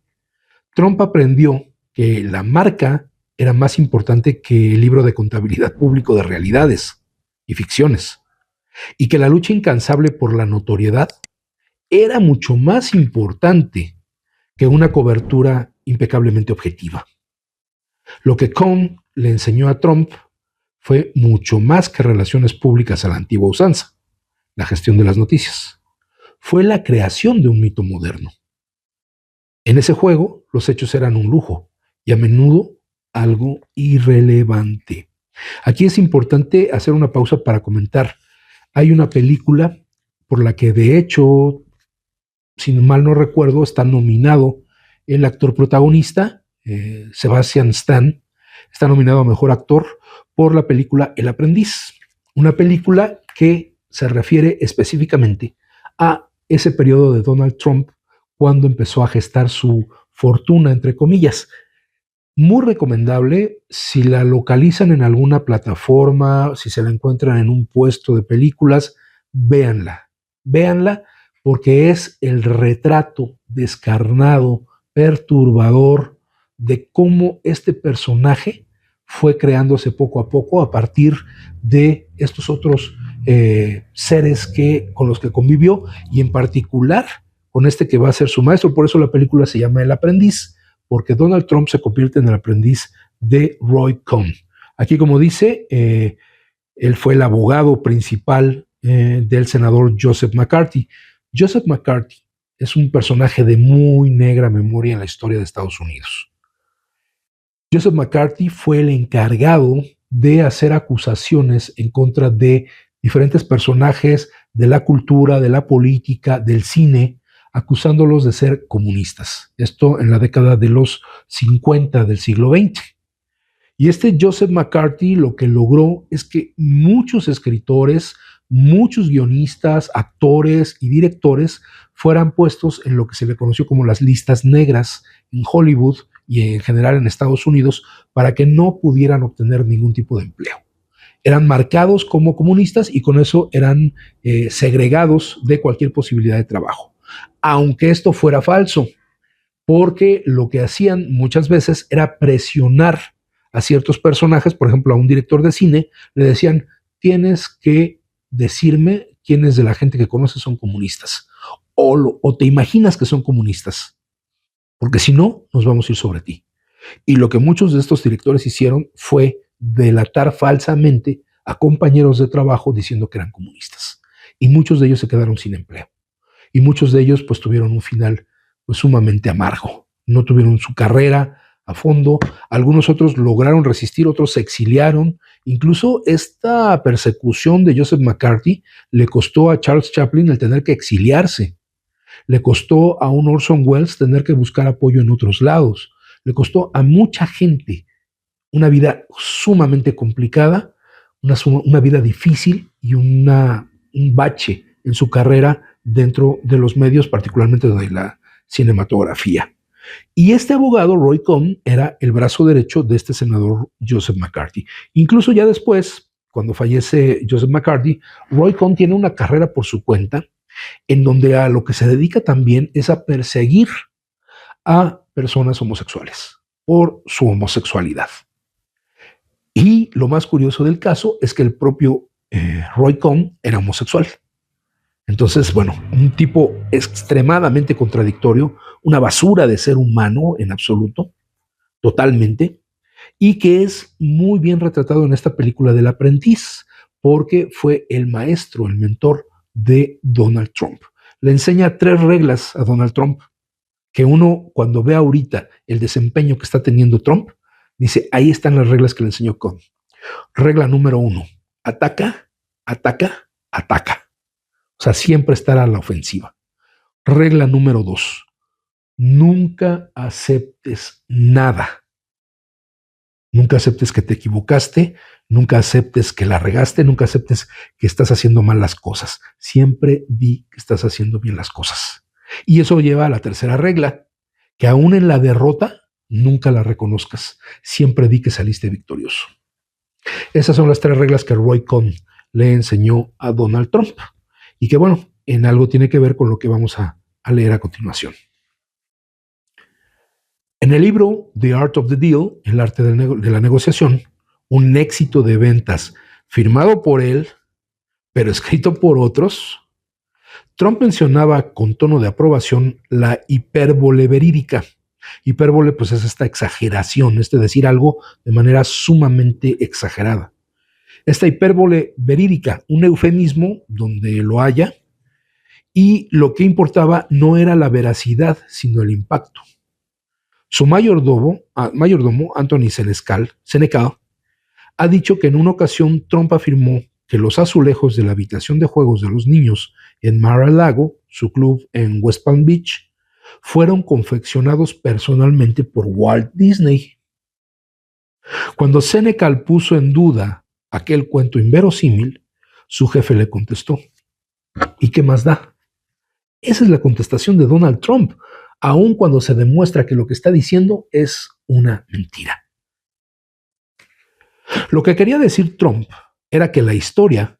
Trump aprendió que la marca era más importante que el libro de contabilidad público de realidades y ficciones, y que la lucha incansable por la notoriedad era mucho más importante que una cobertura impecablemente objetiva. Lo que Cohn le enseñó a Trump fue mucho más que relaciones públicas a la antigua usanza, la gestión de las noticias. Fue la creación de un mito moderno. En ese juego, los hechos eran un lujo y a menudo algo irrelevante. Aquí es importante hacer una pausa para comentar. Hay una película por la que, de hecho, si mal no recuerdo, está nominado el actor protagonista, Sebastian Stan, está nominado a Mejor Actor por la película El Aprendiz, una película que se refiere específicamente a ese periodo de Donald Trump cuando empezó a gestar su fortuna, entre comillas. Muy recomendable. Si la localizan en alguna plataforma, si se la encuentran en un puesto de películas, véanla. Véanla porque es el retrato descarnado, perturbador de cómo este personaje fue creándose poco a poco a partir de estos otros seres con los que convivió, y en particular con este que va a ser su maestro. Por eso la película se llama El Aprendiz, porque Donald Trump se convierte en el aprendiz de Roy Cohn. Aquí, como dice, él fue el abogado principal del senador Joseph McCarthy. Joseph McCarthy es un personaje de muy negra memoria en la historia de Estados Unidos. Joseph McCarthy fue el encargado de hacer acusaciones en contra de diferentes personajes de la cultura, de la política, del cine, acusándolos de ser comunistas. Esto en la década de los 50 del siglo XX. Y este Joseph McCarthy lo que logró es que muchos escritores, muchos guionistas, actores y directores fueran puestos en lo que se le conoció como las listas negras en Hollywood y en general en Estados Unidos, para que no pudieran obtener ningún tipo de empleo. Eran marcados como comunistas y con eso eran segregados de cualquier posibilidad de trabajo. Aunque esto fuera falso, porque lo que hacían muchas veces era presionar a ciertos personajes. Por ejemplo, a un director de cine le decían: tienes que decirme quiénes de la gente que conoces son comunistas, o te imaginas que son comunistas, porque si no, nos vamos a ir sobre ti. Y lo que muchos de estos directores hicieron fue delatar falsamente a compañeros de trabajo diciendo que eran comunistas. Y muchos de ellos se quedaron sin empleo. Y muchos de ellos pues tuvieron un final pues sumamente amargo. No tuvieron su carrera a fondo. Algunos otros lograron resistir, otros se exiliaron. Incluso esta persecución de Joseph McCarthy le costó a Charles Chaplin el tener que exiliarse. Le costó a un Orson Welles tener que buscar apoyo en otros lados. Le costó a mucha gente una vida sumamente complicada, una vida difícil y un bache en su carrera dentro de los medios, particularmente de la cinematografía. Y este abogado, Roy Cohn, era el brazo derecho de este senador Joseph McCarthy. Incluso ya después, cuando fallece Joseph McCarthy, Roy Cohn tiene una carrera por su cuenta, en donde a lo que se dedica también es a perseguir a personas homosexuales por su homosexualidad. Y lo más curioso del caso es que el propio Roy Cohn era homosexual. Entonces, bueno, un tipo extremadamente contradictorio, una basura de ser humano en absoluto, totalmente, y que es muy bien retratado en esta película del Aprendiz, porque fue el maestro, el mentor de Donald Trump. Le enseña 3 reglas a Donald Trump, que uno, cuando ve ahorita el desempeño que está teniendo Trump, dice: ahí están las reglas que le enseñó Cohn. Regla número 1, ataca ataca, ataca. O sea, siempre estar a la ofensiva. Regla número 2. Nunca aceptes nada. Nunca aceptes que te equivocaste, nunca aceptes que la regaste, nunca aceptes que estás haciendo mal las cosas. Siempre di que estás haciendo bien las cosas. Y eso lleva a la tercera regla, que aún en la derrota, nunca la reconozcas. Siempre di que saliste victorioso. Esas son las 3 reglas que Roy Cohn le enseñó a Donald Trump y que, bueno, en algo tiene que ver con lo que vamos a leer a continuación. En el libro The Art of the Deal, el arte de la negociación, un éxito de ventas firmado por él, pero escrito por otros, Trump mencionaba con tono de aprobación la hipérbole verídica. Hipérbole, pues, es esta exageración, decir algo de manera sumamente exagerada. Esta hipérbole verídica, un eufemismo donde lo haya, y lo que importaba no era la veracidad, sino el impacto. Su mayordomo, Anthony Senecal, ha dicho que en una ocasión Trump afirmó que los azulejos de la habitación de juegos de los niños en Mar-a-Lago, su club en West Palm Beach, fueron confeccionados personalmente por Walt Disney. Cuando Senecal puso en duda aquel cuento inverosímil, su jefe le contestó: ¿y qué más da? Esa es la contestación de Donald Trump, aun cuando se demuestra que lo que está diciendo es una mentira. Lo que quería decir Trump era que la historia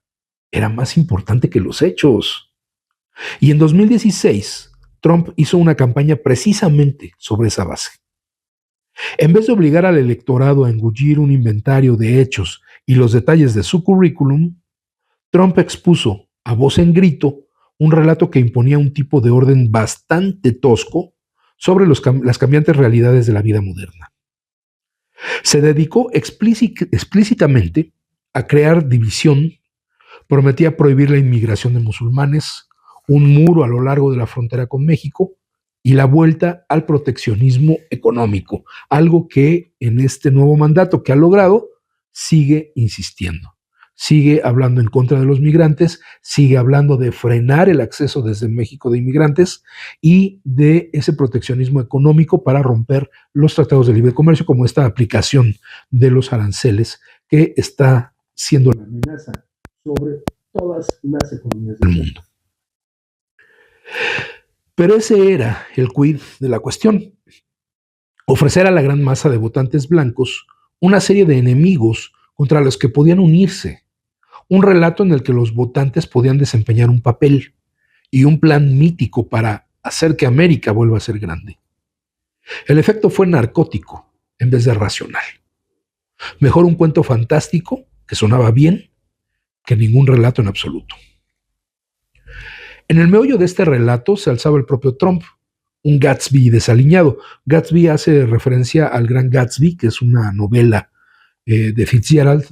era más importante que los hechos. Y en 2016, Trump hizo una campaña precisamente sobre esa base. En vez de obligar al electorado a engullir un inventario de hechos y los detalles de su currículum, Trump expuso a voz en grito un relato que imponía un tipo de orden bastante tosco sobre las cambiantes realidades de la vida moderna. Se dedicó explícitamente a crear división, prometía prohibir la inmigración de musulmanes, un muro a lo largo de la frontera con México y la vuelta al proteccionismo económico, algo que en este nuevo mandato que ha logrado sigue insistiendo. Sigue hablando en contra de los migrantes, sigue hablando de frenar el acceso desde México de inmigrantes y de ese proteccionismo económico para romper los tratados de libre comercio, como esta aplicación de los aranceles que está siendo la amenaza sobre todas las economías del mundo. Pero ese era el quid de la cuestión: ofrecer a la gran masa de votantes blancos una serie de enemigos contra los que podían unirse, un relato en el que los votantes podían desempeñar un papel y un plan mítico para hacer que América vuelva a ser grande. El efecto fue narcótico en vez de racional. Mejor un cuento fantástico que sonaba bien que ningún relato en absoluto. En el meollo de este relato se alzaba el propio Trump, un Gatsby desaliñado. Gatsby hace referencia al Gran Gatsby, que es una novela de Fitzgerald,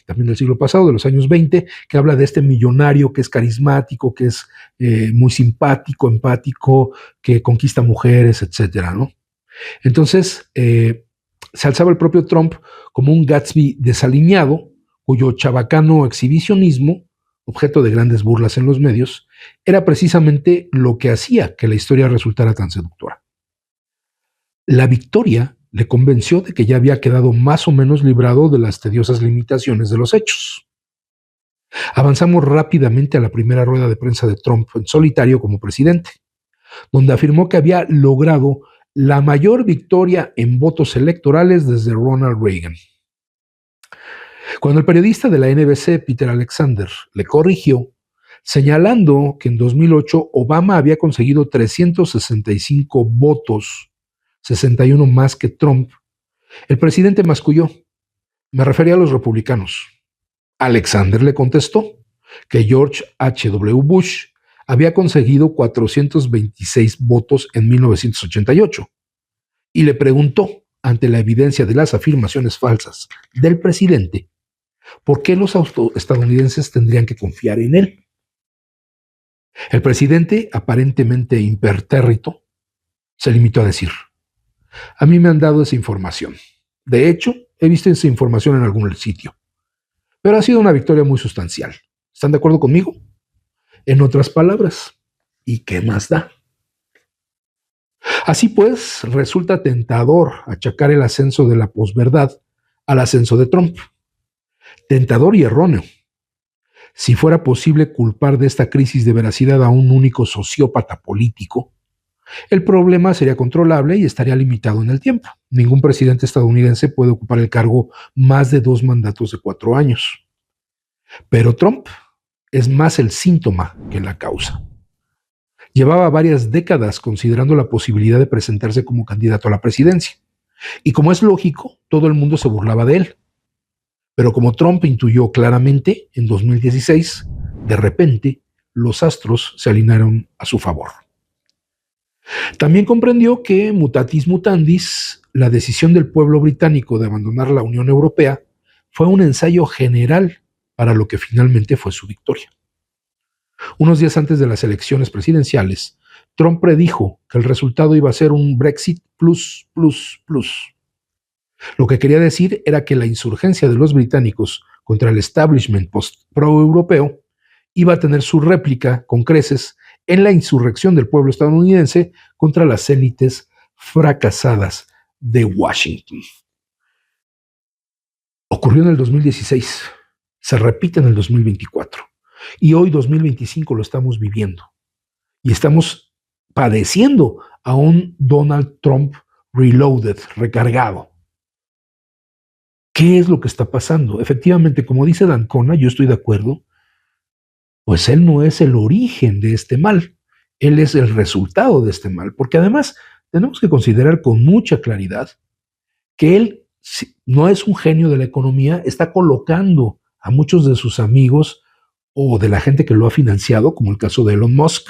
también del siglo pasado, de los años 20, que habla de este millonario que es carismático, que es muy simpático, empático, que conquista mujeres, etcétera, ¿no? Entonces, se alzaba el propio Trump como un Gatsby desaliñado, cuyo chabacano exhibicionismo, objeto de grandes burlas en los medios, era precisamente lo que hacía que la historia resultara tan seductora. La victoria le convenció de que ya había quedado más o menos librado de las tediosas limitaciones de los hechos. Avanzamos rápidamente a la primera rueda de prensa de Trump en solitario como presidente, donde afirmó que había logrado la mayor victoria en votos electorales desde Ronald Reagan. Cuando el periodista de la NBC, Peter Alexander, le corrigió, señalando que en 2008 Obama había conseguido 365 votos, 61 más que Trump, el presidente masculló: me refería a los republicanos. Alexander le contestó que George H.W. Bush había conseguido 426 votos en 1988 y le preguntó, ante la evidencia de las afirmaciones falsas del presidente, ¿por qué los estadounidenses tendrían que confiar en él? El presidente, aparentemente impertérrito, se limitó a decir: a mí me han dado esa información. De hecho, he visto esa información en algún sitio. Pero ha sido una victoria muy sustancial. ¿Están de acuerdo conmigo? En otras palabras, ¿y qué más da? Así pues, resulta tentador achacar el ascenso de la posverdad al ascenso de Trump. Tentador y erróneo. Si fuera posible culpar de esta crisis de veracidad a un único sociópata político, el problema sería controlable y estaría limitado en el tiempo. Ningún presidente estadounidense puede ocupar el cargo más de 2 mandatos de 4 años. Pero Trump es más el síntoma que la causa. Llevaba varias décadas considerando la posibilidad de presentarse como candidato a la presidencia. Y como es lógico, todo el mundo se burlaba de él. Pero como Trump intuyó claramente, en 2016, de repente, los astros se alinearon a su favor. También comprendió que, mutatis mutandis, la decisión del pueblo británico de abandonar la Unión Europea fue un ensayo general para lo que finalmente fue su victoria. Unos días antes de las elecciones presidenciales, Trump predijo que el resultado iba a ser un Brexit plus, plus, plus. Lo que quería decir era que la insurgencia de los británicos contra el establishment pro-europeo iba a tener su réplica con creces en la insurrección del pueblo estadounidense contra las élites fracasadas de Washington. Ocurrió en el 2016, se repite en el 2024 y hoy 2025 lo estamos viviendo y estamos padeciendo a un Donald Trump reloaded, recargado. ¿Qué es lo que está pasando? Efectivamente, como dice D'Ancona, yo estoy de acuerdo, pues él no es el origen de este mal, él es el resultado de este mal, porque además tenemos que considerar con mucha claridad que él no es un genio de la economía, está colocando a muchos de sus amigos o de la gente que lo ha financiado, como el caso de Elon Musk,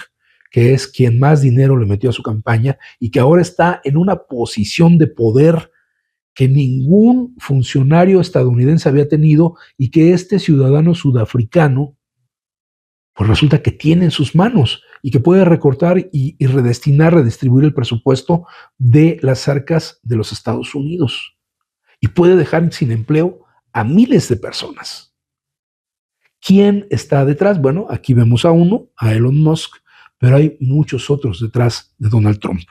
que es quien más dinero le metió a su campaña y que ahora está en una posición de poder que ningún funcionario estadounidense había tenido y que este ciudadano sudafricano, pues resulta que tiene en sus manos y que puede recortar y redistribuir el presupuesto de las arcas de los Estados Unidos y puede dejar sin empleo a miles de personas. ¿Quién está detrás? Bueno, aquí vemos a uno, a Elon Musk, pero hay muchos otros detrás de Donald Trump,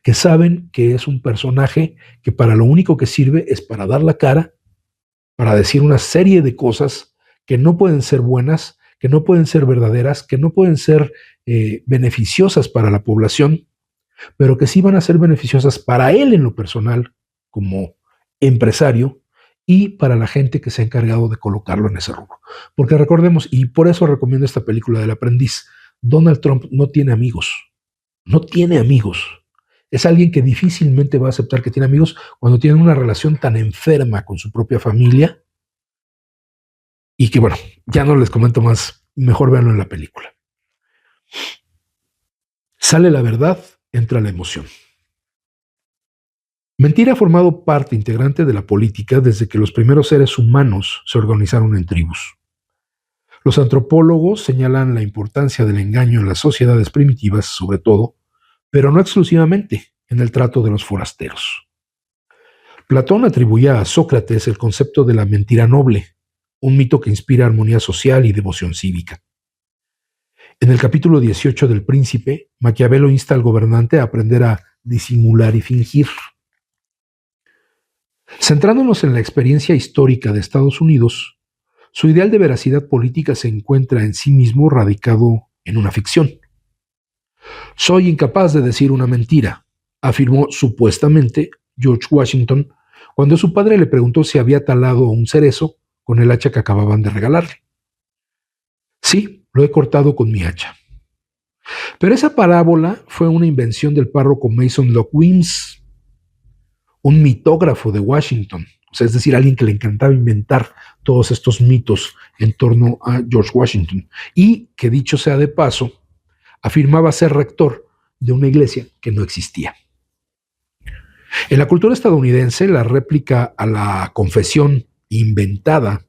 que saben que es un personaje que para lo único que sirve es para dar la cara, para decir una serie de cosas que no pueden ser buenas, que no pueden ser verdaderas, que no pueden ser beneficiosas para la población, pero que sí van a ser beneficiosas para él en lo personal, como empresario, y para la gente que se ha encargado de colocarlo en ese rubro. Porque recordemos, y por eso recomiendo esta película del aprendiz, Donald Trump no tiene amigos, no tiene amigos. Es alguien que difícilmente va a aceptar que tiene amigos cuando tiene una relación tan enferma con su propia familia y que, bueno, ya no les comento más, mejor véanlo en la película. Sale la verdad, entra la emoción. Mentira ha formado parte integrante de la política desde que los primeros seres humanos se organizaron en tribus. Los antropólogos señalan la importancia del engaño en las sociedades primitivas, sobre todo, pero no exclusivamente en el trato de los forasteros. Platón atribuía a Sócrates el concepto de la mentira noble, un mito que inspira armonía social y devoción cívica. En el capítulo 18 del Príncipe, Maquiavelo insta al gobernante a aprender a disimular y fingir. Centrándonos en la experiencia histórica de Estados Unidos, su ideal de veracidad política se encuentra en sí mismo radicado en una ficción. Soy incapaz de decir una mentira, afirmó supuestamente George Washington cuando su padre le preguntó si había talado un cerezo con el hacha que acababan de regalarle. Sí, lo he cortado con mi hacha. Pero esa parábola fue una invención del párroco Mason Locke Weems, un mitógrafo de Washington, o sea, es decir, alguien que le encantaba inventar todos estos mitos en torno a George Washington, y que, dicho sea de paso, afirmaba ser rector de una iglesia que no existía. En la cultura estadounidense, la réplica a la confesión inventada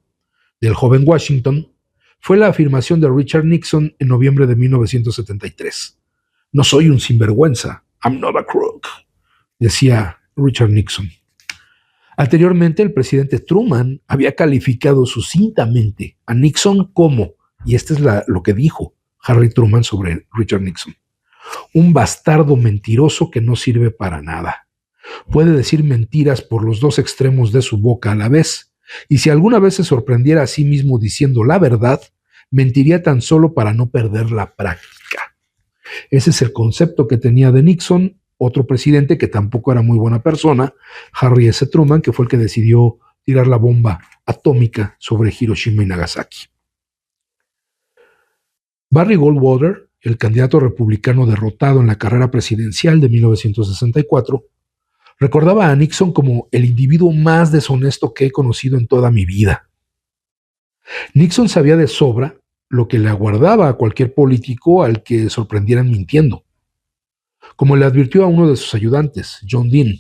del joven Washington fue la afirmación de Richard Nixon en noviembre de 1973. No soy un sinvergüenza, I'm not a crook, decía Richard Nixon. Anteriormente, el presidente Truman había calificado sucintamente a Nixon como, Y esta es lo que dijo Harry Truman sobre Richard Nixon. Un bastardo mentiroso que no sirve para nada. Puede decir mentiras por los dos extremos de su boca a la vez, y si alguna vez se sorprendiera a sí mismo diciendo la verdad, mentiría tan solo para no perder la práctica. Ese es el concepto que tenía de Nixon, otro presidente que tampoco era muy buena persona, Harry S. Truman, que fue el que decidió tirar la bomba atómica sobre Hiroshima y Nagasaki. Barry Goldwater, el candidato republicano derrotado en la carrera presidencial de 1964, recordaba a Nixon como el individuo más deshonesto que he conocido en toda mi vida. Nixon sabía de sobra lo que le aguardaba a cualquier político al que sorprendieran mintiendo. Como le advirtió a uno de sus ayudantes, John Dean,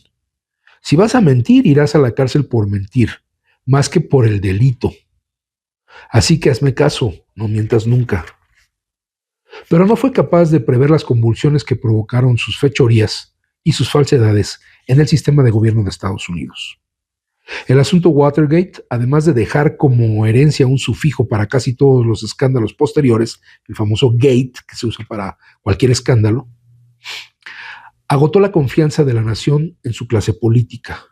si vas a mentir, irás a la cárcel por mentir, más que por el delito. Así que hazme caso, no mientas nunca. Pero no fue capaz de prever las convulsiones que provocaron sus fechorías y sus falsedades en el sistema de gobierno de Estados Unidos. El asunto Watergate, además de dejar como herencia un sufijo para casi todos los escándalos posteriores, el famoso Gate, que se usa para cualquier escándalo, agotó la confianza de la nación en su clase política,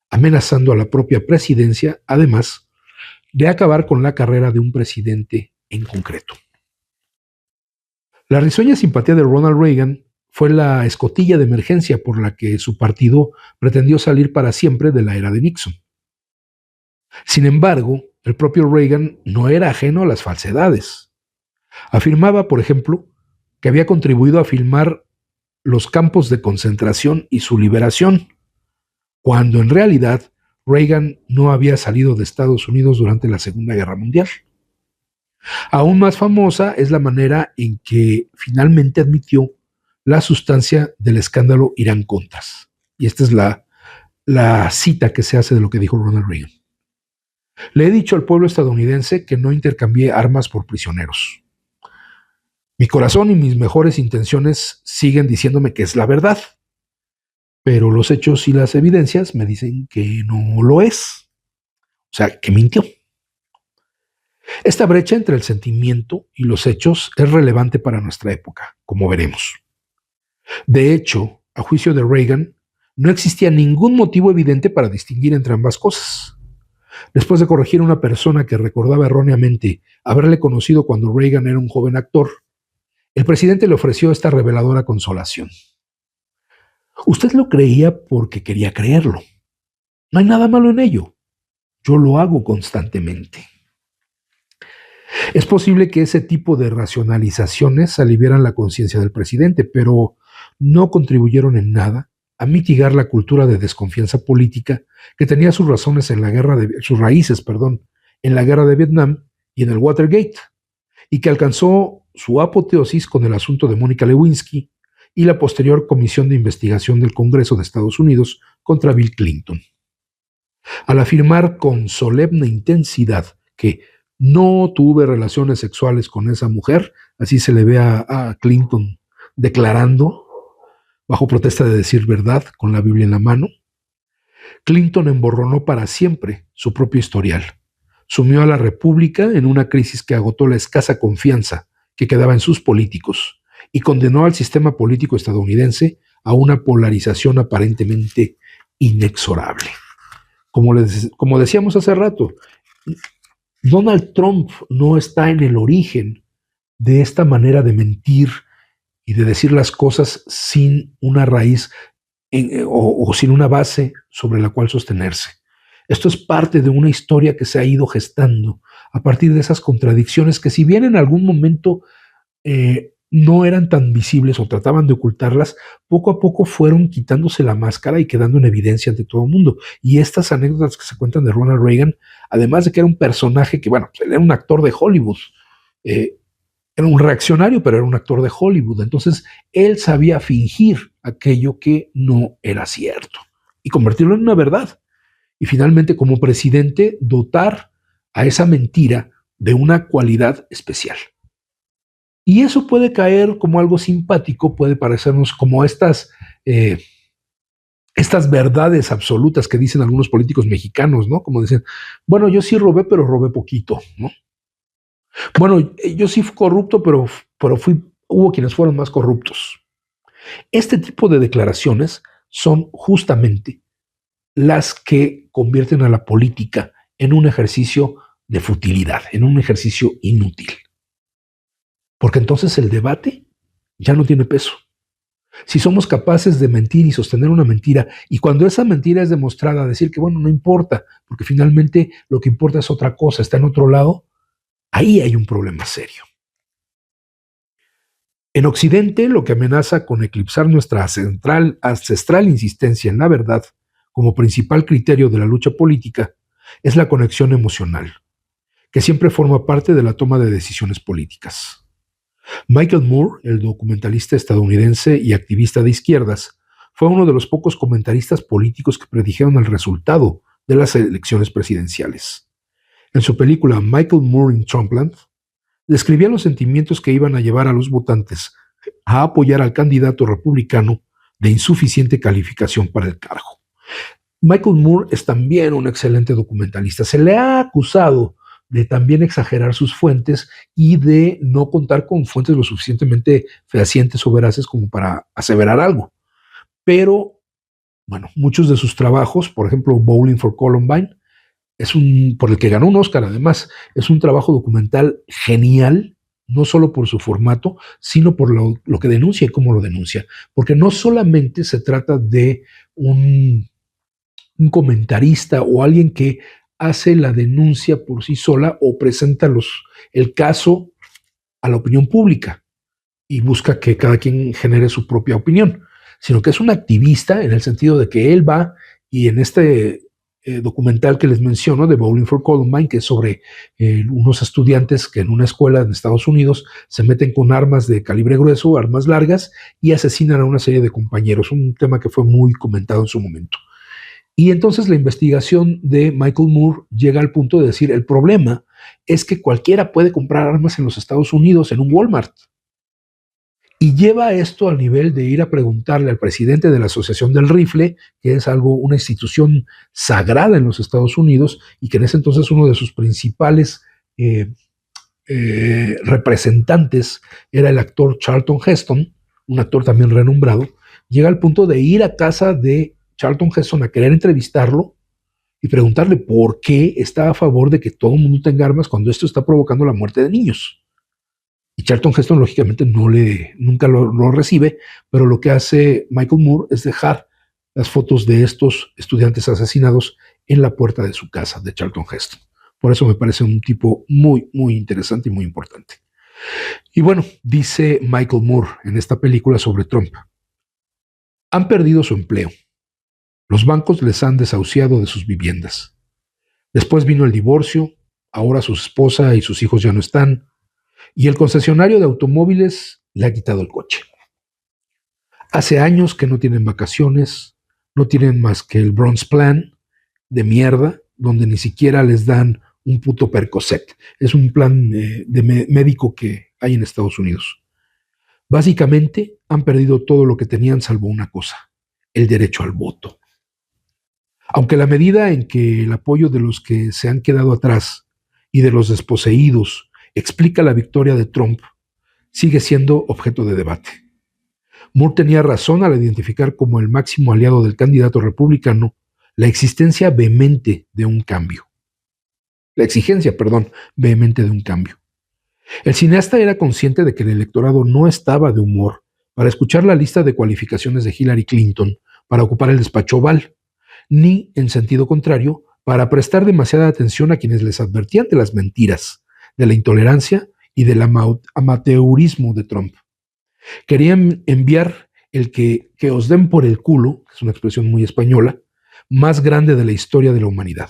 amenazando a la propia presidencia, además de acabar con la carrera de un presidente en concreto. La risueña simpatía de Ronald Reagan fue la escotilla de emergencia por la que su partido pretendió salir para siempre de la era de Nixon. Sin embargo, el propio Reagan no era ajeno a las falsedades. Afirmaba, por ejemplo, que había contribuido a filmar los campos de concentración y su liberación, cuando en realidad Reagan no había salido de Estados Unidos durante la Segunda Guerra Mundial. Aún más famosa es la manera en que finalmente admitió la sustancia del escándalo Irán-Contras. Y esta es la cita que se hace de lo que dijo Ronald Reagan. Le he dicho al pueblo estadounidense que no intercambié armas por prisioneros. Mi corazón y mis mejores intenciones siguen diciéndome que es la verdad, pero los hechos y las evidencias me dicen que no lo es. O sea, que mintió. Esta brecha entre el sentimiento y los hechos es relevante para nuestra época, como veremos. De hecho, a juicio de Reagan, no existía ningún motivo evidente para distinguir entre ambas cosas. Después de corregir a una persona que recordaba erróneamente haberle conocido cuando Reagan era un joven actor, el presidente le ofreció esta reveladora consolación. Usted lo creía porque quería creerlo. No hay nada malo en ello. Yo lo hago constantemente. Es posible que ese tipo de racionalizaciones aliviaran la conciencia del presidente, pero no contribuyeron en nada a mitigar la cultura de desconfianza política que tenía sus raíces en la guerra de Vietnam y en el Watergate, y que alcanzó su apoteosis con el asunto de Mónica Lewinsky y la posterior comisión de investigación del Congreso de Estados Unidos contra Bill Clinton. Al afirmar con solemne intensidad que no tuve relaciones sexuales con esa mujer, así se le ve a Clinton declarando, bajo protesta de decir verdad, con la Biblia en la mano, Clinton emborronó para siempre su propio historial. Sumió a la República en una crisis que agotó la escasa confianza que quedaba en sus políticos y condenó al sistema político estadounidense a una polarización aparentemente inexorable. Como decíamos hace rato, Donald Trump no está en el origen de esta manera de mentir y de decir las cosas sin una raíz o sin una base sobre la cual sostenerse. Esto es parte de una historia que se ha ido gestando a partir de esas contradicciones que, si bien en algún momento no eran tan visibles o trataban de ocultarlas, poco a poco fueron quitándose la máscara y quedando en evidencia ante todo el mundo. Y estas anécdotas que se cuentan de Ronald Reagan, además de que era un personaje que, bueno, él era un actor de Hollywood, era un reaccionario, pero era un actor de Hollywood. Entonces, él sabía fingir aquello que no era cierto y convertirlo en una verdad. Y finalmente, como presidente, dotar a esa mentira de una cualidad especial. Y eso puede caer como algo simpático, puede parecernos como estas verdades absolutas que dicen algunos políticos mexicanos, ¿no? Como dicen, bueno, yo sí robé, pero robé poquito, ¿no? Bueno, yo sí fui corrupto, pero hubo quienes fueron más corruptos. Este tipo de declaraciones son justamente las que convierten a la política en un ejercicio de futilidad, en un ejercicio inútil. Porque entonces el debate ya no tiene peso. Si somos capaces de mentir y sostener una mentira, y cuando esa mentira es demostrada, decir que, bueno, no importa, porque finalmente lo que importa es otra cosa, está en otro lado, ahí hay un problema serio. En Occidente, lo que amenaza con eclipsar nuestra ancestral insistencia en la verdad como principal criterio de la lucha política es la conexión emocional, que siempre forma parte de la toma de decisiones políticas. Michael Moore, el documentalista estadounidense y activista de izquierdas, fue uno de los pocos comentaristas políticos que predijeron el resultado de las elecciones presidenciales. En su película Michael Moore in Trumpland, describía los sentimientos que iban a llevar a los votantes a apoyar al candidato republicano de insuficiente calificación para el cargo. Michael Moore es también un excelente documentalista. Se le ha acusado de también exagerar sus fuentes y de no contar con fuentes lo suficientemente fehacientes o veraces como para aseverar algo. Pero, bueno, muchos de sus trabajos, por ejemplo, Bowling for Columbine, por el que ganó un Oscar además, es un trabajo documental genial, no solo por su formato, sino por lo que denuncia y cómo lo denuncia. Porque no solamente se trata de un comentarista o alguien que hace la denuncia por sí sola o presenta el caso a la opinión pública y busca que cada quien genere su propia opinión, sino que es un activista en el sentido de que él va y en este documental que les menciono de Bowling for Columbine, que es sobre unos estudiantes que en una escuela en Estados Unidos se meten con armas de calibre grueso, armas largas, y asesinan a una serie de compañeros, un tema que fue muy comentado en su momento. Y entonces la investigación de Michael Moore llega al punto de decir, el problema es que cualquiera puede comprar armas en los Estados Unidos en un Walmart. Y lleva esto al nivel de ir a preguntarle al presidente de la Asociación del Rifle, que es una institución sagrada en los Estados Unidos y que en ese entonces uno de sus principales representantes era el actor Charlton Heston, un actor también renombrado, llega al punto de ir a casa de Charlton Heston a querer entrevistarlo y preguntarle por qué está a favor de que todo el mundo tenga armas cuando esto está provocando la muerte de niños. Y Charlton Heston, lógicamente, nunca lo recibe, pero lo que hace Michael Moore es dejar las fotos de estos estudiantes asesinados en la puerta de su casa, de Charlton Heston. Por eso me parece un tipo muy, muy interesante y muy importante. Y bueno, dice Michael Moore en esta película sobre Trump: han perdido su empleo. Los bancos les han desahuciado de sus viviendas. Después vino el divorcio, ahora su esposa y sus hijos ya no están, y el concesionario de automóviles le ha quitado el coche. Hace años que no tienen vacaciones, no tienen más que el Bronze Plan de mierda, donde ni siquiera les dan un puto Percocet. Es un plan médico que hay en Estados Unidos. Básicamente han perdido todo lo que tenían salvo una cosa: el derecho al voto. Aunque la medida en que el apoyo de los que se han quedado atrás y de los desposeídos explica la victoria de Trump, sigue siendo objeto de debate. Moore tenía razón al identificar como el máximo aliado del candidato republicano la exigencia vehemente de un cambio. El cineasta era consciente de que el electorado no estaba de humor para escuchar la lista de cualificaciones de Hillary Clinton para ocupar el despacho Oval, ni, en sentido contrario, para prestar demasiada atención a quienes les advertían de las mentiras, de la intolerancia y del amateurismo de Trump. Querían enviar el que os den por el culo, que es una expresión muy española, más grande de la historia de la humanidad.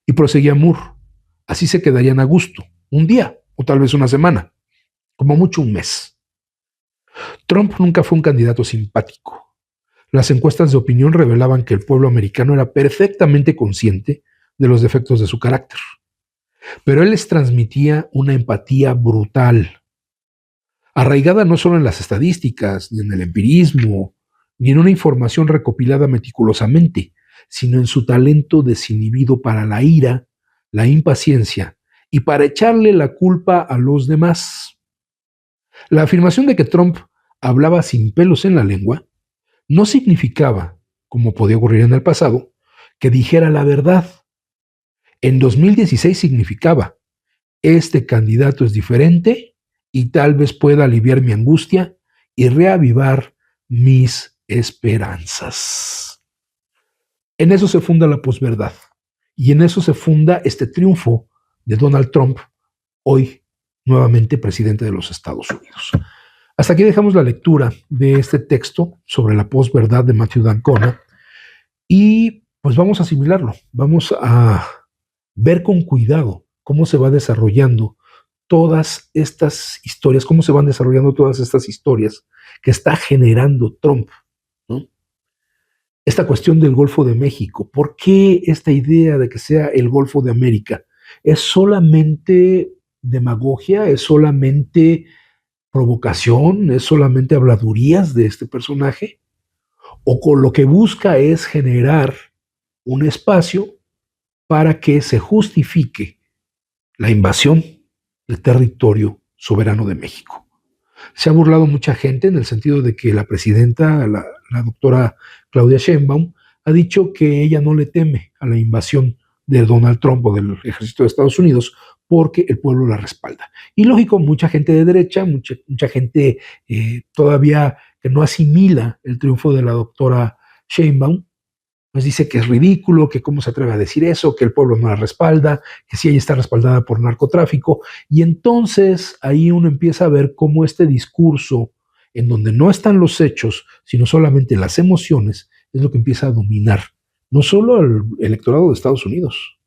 Y proseguía Moore: así se quedarían a gusto, un día o tal vez una semana, como mucho un mes. Trump nunca fue un candidato simpático. Las encuestas de opinión revelaban que el pueblo americano era perfectamente consciente de los defectos de su carácter. Pero él les transmitía una empatía brutal, arraigada no solo en las estadísticas, ni en el empirismo, ni en una información recopilada meticulosamente, sino en su talento desinhibido para la ira, la impaciencia y para echarle la culpa a los demás. La afirmación de que Trump hablaba sin pelos en la lengua no significaba, como podía ocurrir en el pasado, que dijera la verdad. En 2016 significaba: este candidato es diferente y tal vez pueda aliviar mi angustia y reavivar mis esperanzas. En eso se funda la posverdad y en eso se funda este triunfo de Donald Trump, hoy nuevamente presidente de los Estados Unidos. Hasta aquí dejamos la lectura de este texto sobre la posverdad de Matthew D'Ancona y pues vamos a asimilarlo, vamos a ver con cuidado cómo se va desarrollando todas estas historias, cómo se van desarrollando todas estas historias que está generando Trump, ¿no? Esta cuestión del Golfo de México, ¿por qué esta idea de que sea el Golfo de América? ¿Es solamente demagogia? ¿Es solamente provocación? ¿Es solamente habladurías de este personaje? ¿O con lo que busca es generar un espacio para que se justifique la invasión del territorio soberano de México? Se ha burlado mucha gente en el sentido de que la presidenta, la doctora Claudia Sheinbaum, ha dicho que ella no le teme a la invasión de Donald Trump o del ejército de Estados Unidos porque el pueblo la respalda. Y lógico, mucha gente de derecha, mucha gente todavía que no asimila el triunfo de la doctora Sheinbaum, nos dice que es ridículo, que cómo se atreve a decir eso, que el pueblo no la respalda, que sí ella está respaldada por narcotráfico. Y entonces ahí uno empieza a ver cómo este discurso, en donde no están los hechos, sino solamente las emociones, es lo que empieza a dominar, no solo al electorado de Estados Unidos,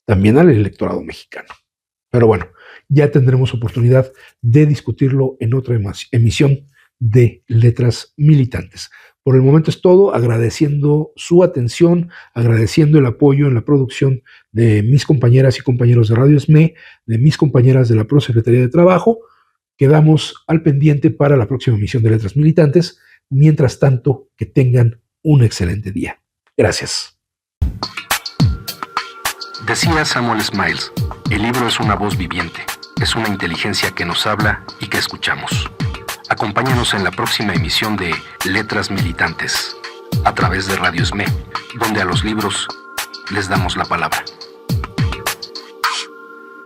también al electorado mexicano. Pero bueno, ya tendremos oportunidad de discutirlo en otra emisión de Letras Militantes. Por el momento es todo, agradeciendo su atención, agradeciendo el apoyo en la producción de mis compañeras y compañeros de Radio SME, de mis compañeras de la Prosecretaría de Trabajo. Quedamos al pendiente para la próxima emisión de Letras Militantes. Mientras tanto, que tengan un excelente día. Gracias. Decía Samuel Smiles, el libro es una voz viviente, es una inteligencia que nos habla y que escuchamos. Acompáñanos en la próxima emisión de Letras Militantes, a través de Radio SME, donde a los libros les damos la palabra.